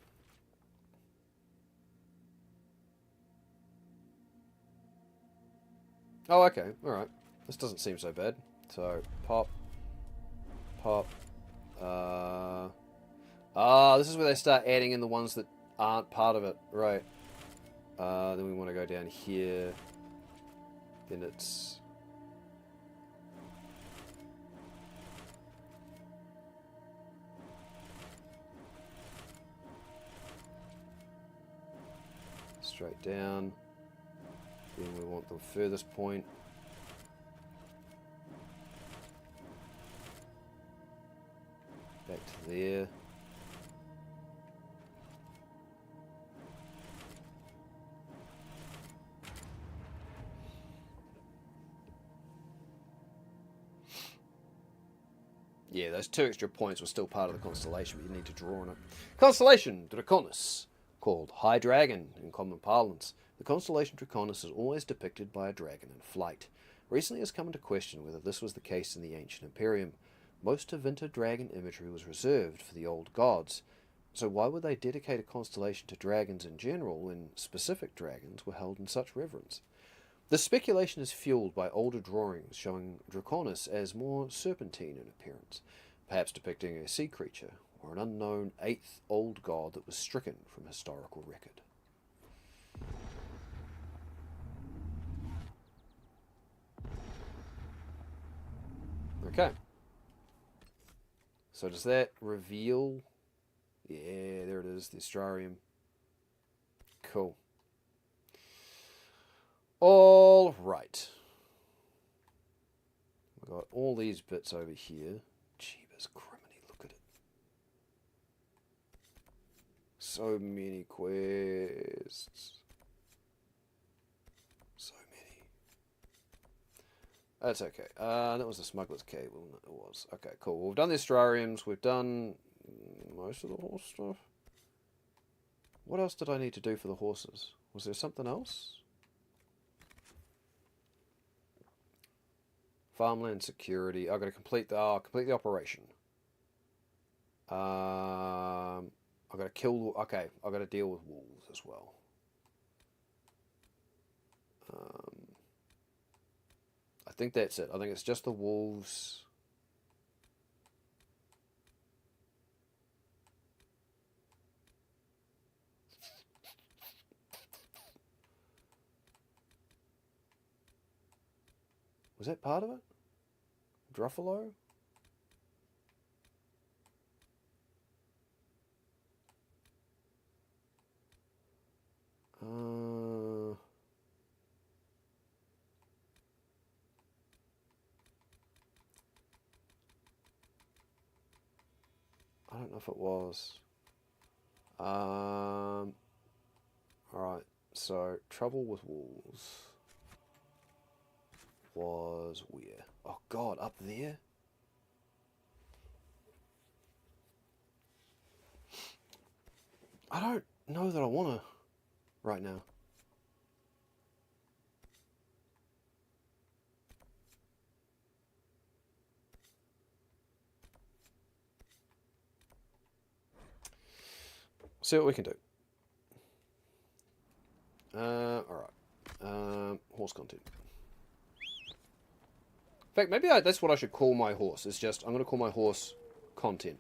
Oh, okay. Alright. This doesn't seem so bad. So, pop. Pop. This is where they start adding in the ones that aren't part of it. Right. Then we want to go down here. Then it's... straight down. Then we want the furthest point. Back to there. Yeah, those 2 extra points were still part of the constellation, but you need to draw on it. Constellation Draconis, called High Dragon in common parlance. The constellation Draconis is always depicted by a dragon in flight. Recently it has come into question whether this was the case in the ancient Imperium. Most Tevinter dragon imagery was reserved for the old gods, so why would they dedicate a constellation to dragons in general when specific dragons were held in such reverence? The speculation is fueled by older drawings showing Draconis as more serpentine in appearance, perhaps depicting a sea creature or an unknown 8th old god that was stricken from historical record. Okay. So does that reveal... Yeah, there it is, the Astrarium. Cool. All right. We've got all these bits over here. Jeebus criminy, look at it. So many quests. So many. That's okay. That was the Smuggler's Cave, wasn't it? It was. Okay, cool. Well, we've done the Astrariums. We've done most of the horse stuff. What else did I need to do for the horses? Was there something else? Farmland security. I've got to complete the operation. I've got to kill... Okay, I've got to deal with wolves as well. think that's it. I think it's just the wolves. Was that part of it? Druffalo? I don't know if it was. Alright, so Trouble with Wolves was where? Oh god, up there? I don't know that I want to right now. See what we can do. Alright. Horse content. In fact, maybe that's what I should call my horse. It's just, I'm going to call my horse content.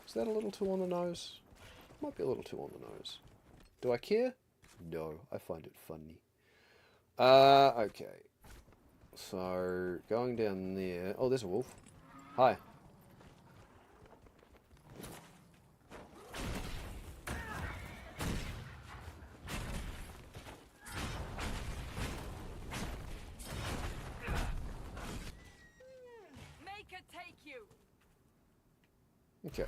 Is that a little too on the nose? Might be a little too on the nose. Do I care? No, I find it funny. Okay. So, going down there... Oh, there's a wolf. Hi. Make it take you. Okay.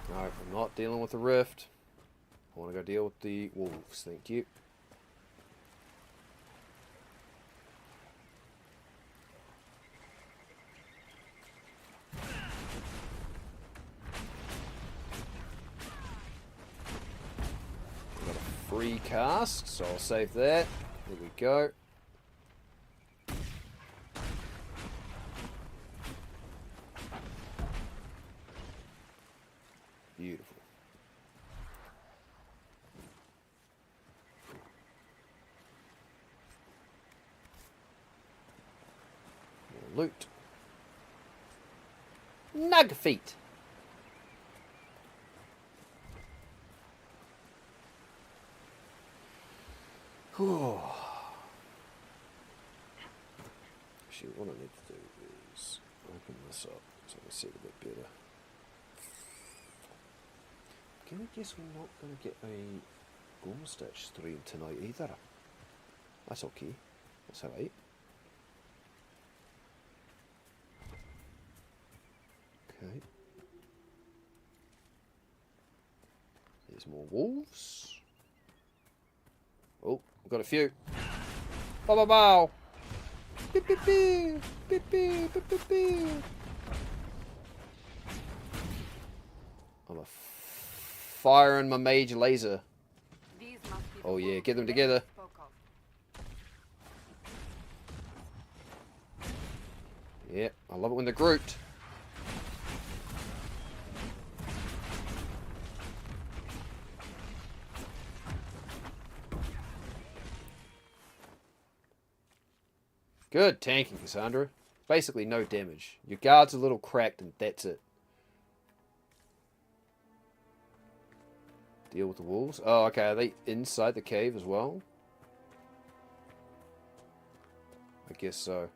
No, I'm not dealing with the rift. I want to go deal with the wolves. Thank you. Got a free cast, so I'll save that. There we go. Beautiful. More loot. Nug feet. Whew. Actually, what I need to do is open this up so I can see it a bit better. Can I guess we're not going to get a Gormstitch stream tonight either? That's okay. That's alright. Okay. There's more wolves. Oh, we've got a few. Bow bow bow! Beep beep beep! Beep beep beep beep beep! I'm a firing my mage laser. Oh yeah, get them together. Yeah, I love it when they're grouped. Good tanking, Cassandra. Basically no damage. Your guard's a little cracked and that's it. Deal with the wolves. Oh, okay. Are they inside the cave as well? I guess so.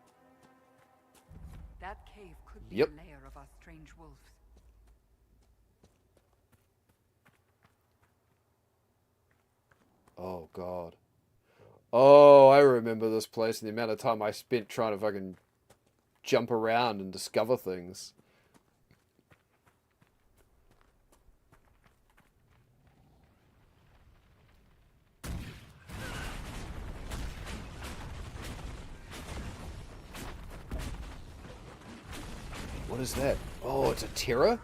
That cave could be Yep. a lair of our strange wolves. Oh, God. Oh, I remember this place and the amount of time I spent trying to fucking jump around and discover things. What is that? Oh, it's a terror?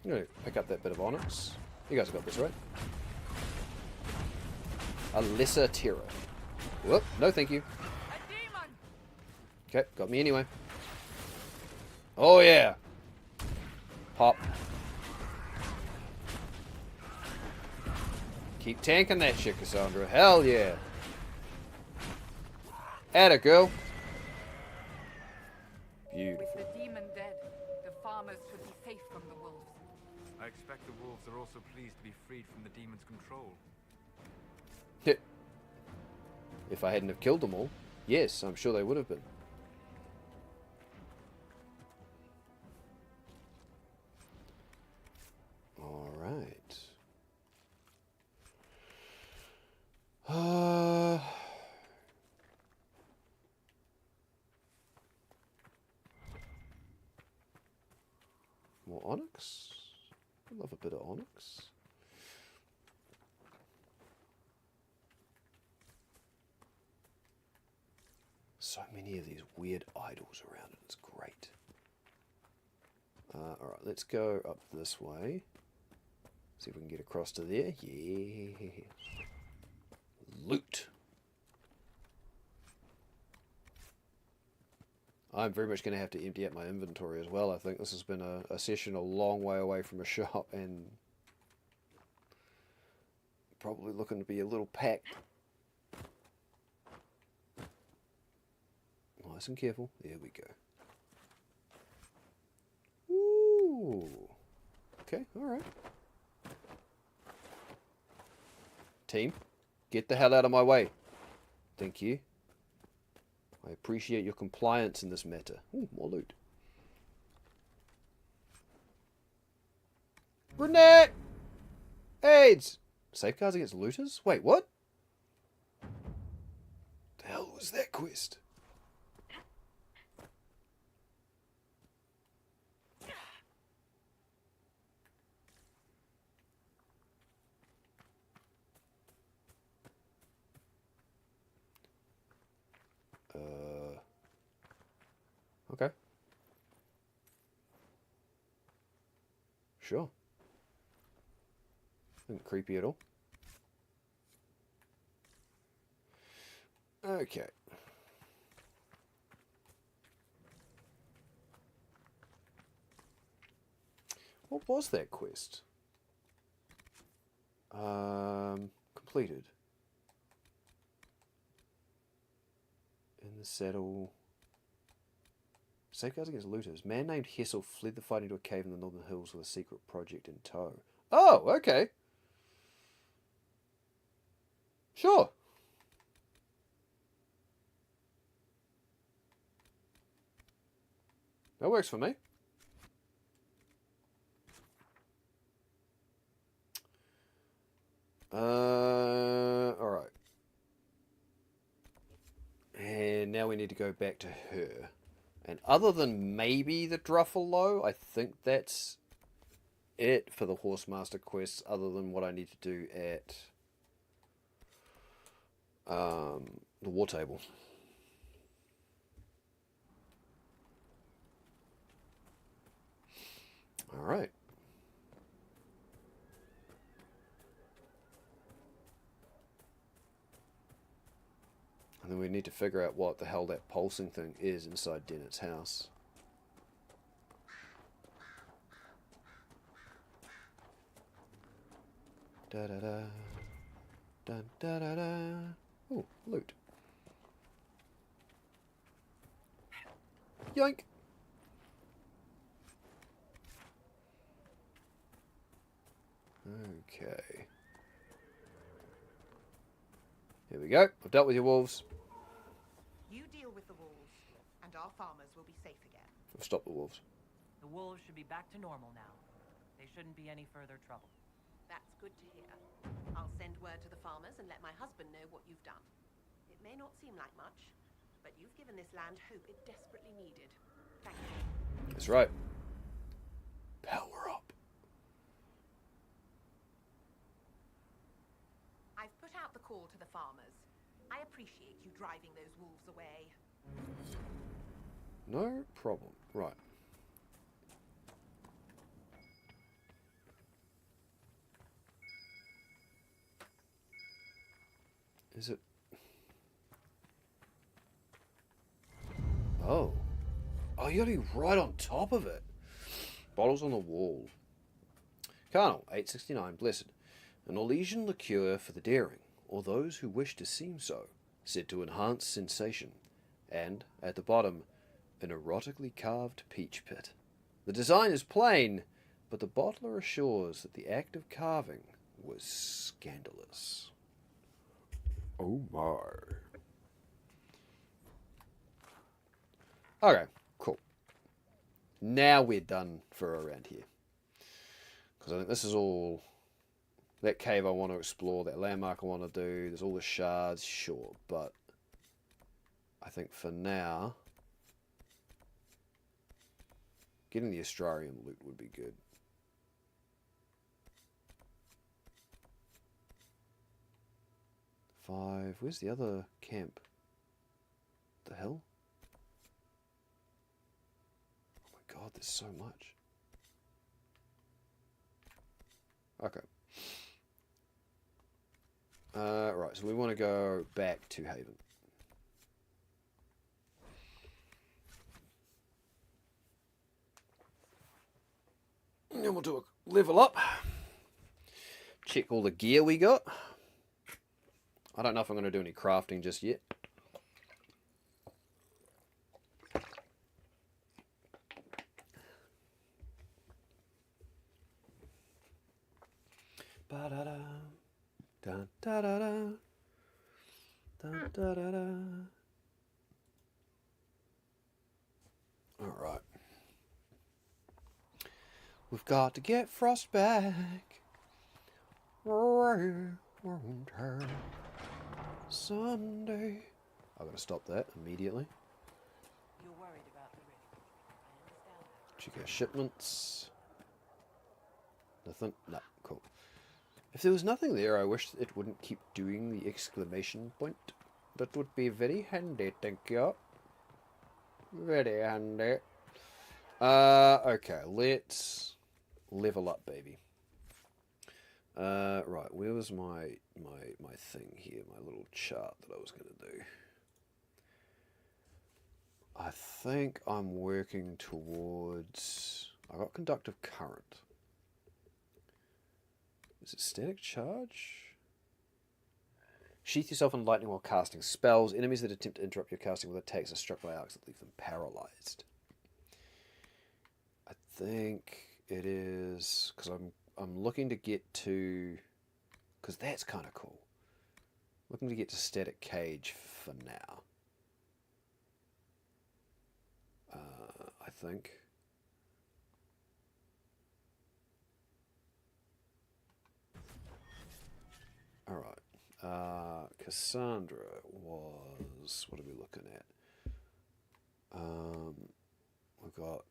I'm gonna pick up that bit of onyx. You guys have got this, right? A lesser terror. Whoop, no thank you. A demon! Okay, got me anyway. Oh yeah! Pop. Keep tanking that shit, Cassandra. Hell yeah! Atta girl. Beautiful. With the demon dead, the farmers should be safe from the wolves. I expect the wolves are also pleased to be freed from the demon's control. If I hadn't have killed them all, yes, I'm sure they would have been. Alright. More onyx? I love a bit of onyx. So many of these weird idols around it. It's great. Alright, let's go up this way. See if we can get across to there. Yeah. Loot. I'm very much going to have to empty out my inventory as well. I think this has been a session a long way away from a shop and probably looking to be a little packed. Nice and careful. There we go. Ooh. Okay, alright. Team, get the hell out of my way. Thank you. I appreciate your compliance in this matter. Ooh, more loot. Grenade! AIDS! Safeguards against looters? Wait, what? The hell was that quest? Okay. Sure. Isn't creepy at all. Okay. What was that quest? Completed. In the saddle. Safeguards against looters. Man named Hessel fled the fight into a cave in the northern hills with a secret project in tow. Oh, okay. Sure. That works for me. Alright. And now we need to go back to her. And other than maybe the Druffalo, I think that's it for the Horsemaster quests, other than what I need to do at the War Table. Alright. And then we need to figure out what the hell that pulsing thing is inside Dennett's house. Da-da-da. Dun-da-da-da. Oh, loot. Yoink! Okay. Here we go. I've dealt with your wolves. You deal with the wolves, and our farmers will be safe again. I've stopped the wolves. The wolves should be back to normal now. They shouldn't be any further trouble. That's good to hear. I'll send word to the farmers and let my husband know what you've done. It may not seem like much, but you've given this land hope it desperately needed. Thank you. That's right. Power up. I've put out the call to the farmers. I appreciate you driving those wolves away. No problem. Right. Is it? Oh. Oh, you gotta be right on top of it. Bottles on the wall. Carnal, 869, blessed. An Orlesian liqueur for the daring, or those who wish to seem so, said to enhance sensation. And, at the bottom, an erotically carved peach pit. The design is plain, but the bottler assures that the act of carving was scandalous. Oh my. Okay, cool. Now we're done for around here. Because I think this is all... That cave I want to explore, that landmark I want to do, there's all the shards, sure, but... I think for now... Getting the Astrarium loot would be good. Where's the other camp? The hell? Oh my god, there's so much. Okay. Right, so we want to go back to Haven. And then we'll do a level up. Check all the gear we got. I don't know if I'm going to do any crafting just yet. Ba-da-da. Da-da-da-da. Da-da-da-da. Alright. We've got to get Frost back. Sunday. I've got to stop that immediately. You're worried about the rig. I understand that. Check our shipments. Nothing? No, cool. If there was nothing there, I wish it wouldn't keep doing the exclamation point. That would be very handy, thank you. Very handy. Okay, let's level up, baby. Right, where was my thing here, my little chart that I was going to do? I think I'm working towards... I got conductive current. Is it static charge? Sheath yourself in lightning while casting spells. Enemies that attempt to interrupt your casting with attacks are struck by arcs that leave them paralyzed. I think it is... because I'm looking to get to... because that's kind of cool. Looking to get to static cage for now. I think. Alright. Cassandra was... what are we looking at? We've got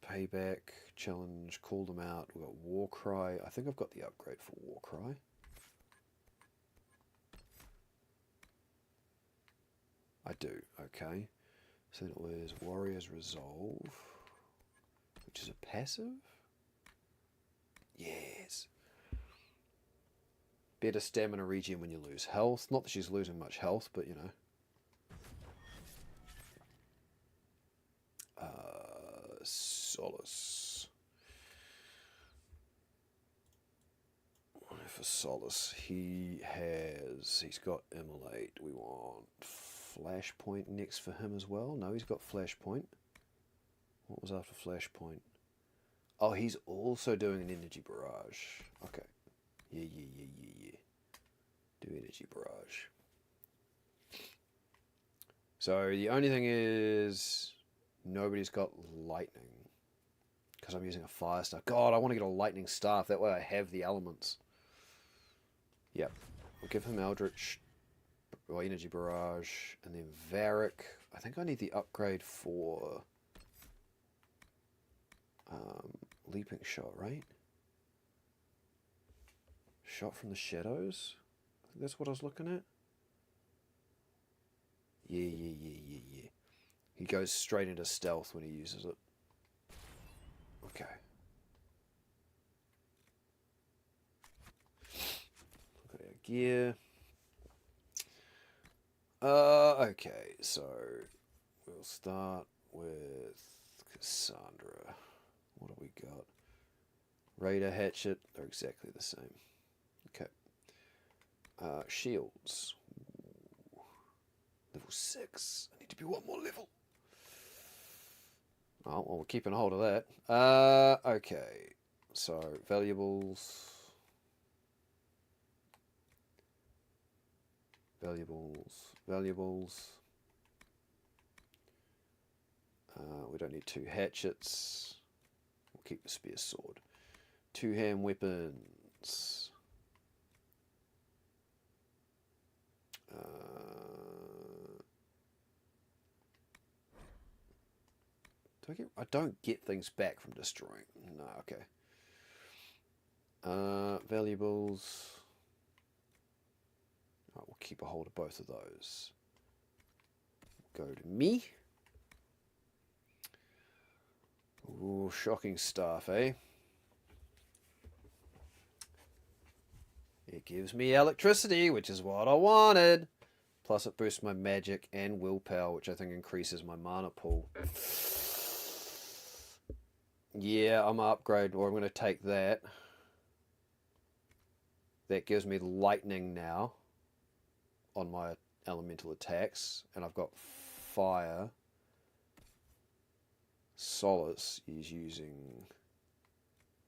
Payback, Challenge, Call Them Out. We've got Warcry. I think I've got the upgrade for Warcry. I do, okay. So then it was Warrior's Resolve, which is a passive? Yes. Better stamina regen when you lose health. Not that she's losing much health, but you know. Solace. For Solace, he's got Immolate. We want Flashpoint next for him as well. No, he's got Flashpoint. What was after Flashpoint? Oh, he's also doing an Energy Barrage. Okay. Yeah. Do Energy Barrage. So the only thing is nobody's got Lightning. Because I'm using a Fire Staff. God, I want to get a Lightning Staff. That way I have the elements. Yep. We'll give him Eldritch, or Energy Barrage, and then Varric. I think I need the upgrade for Leaping Shot, right? Shot from the Shadows? I think that's what I was looking at. Yeah. He goes straight into stealth when he uses it. Okay. Look at our gear. Okay, so we'll start with Cassandra. What have we got? Raider, Hatchet, they're exactly the same. Okay. Shields. Ooh. Level 6. I need to be one more level. Oh, well, we're keeping a hold of that. Okay. So, valuables. Valuables. We don't need 2 hatchets. We'll keep the spear sword. 2-hand weapons. I don't get things back from destroying. No, okay. Valuables. Right, we'll keep a hold of both of those. Go to me. Ooh, shocking stuff, eh? It gives me electricity, which is what I wanted. Plus it boosts my magic and willpower, which I think increases my mana pool. Yeah, I'm going to upgrade, or I'm going to take that. That gives me lightning now on my elemental attacks. And I've got fire. Solace is using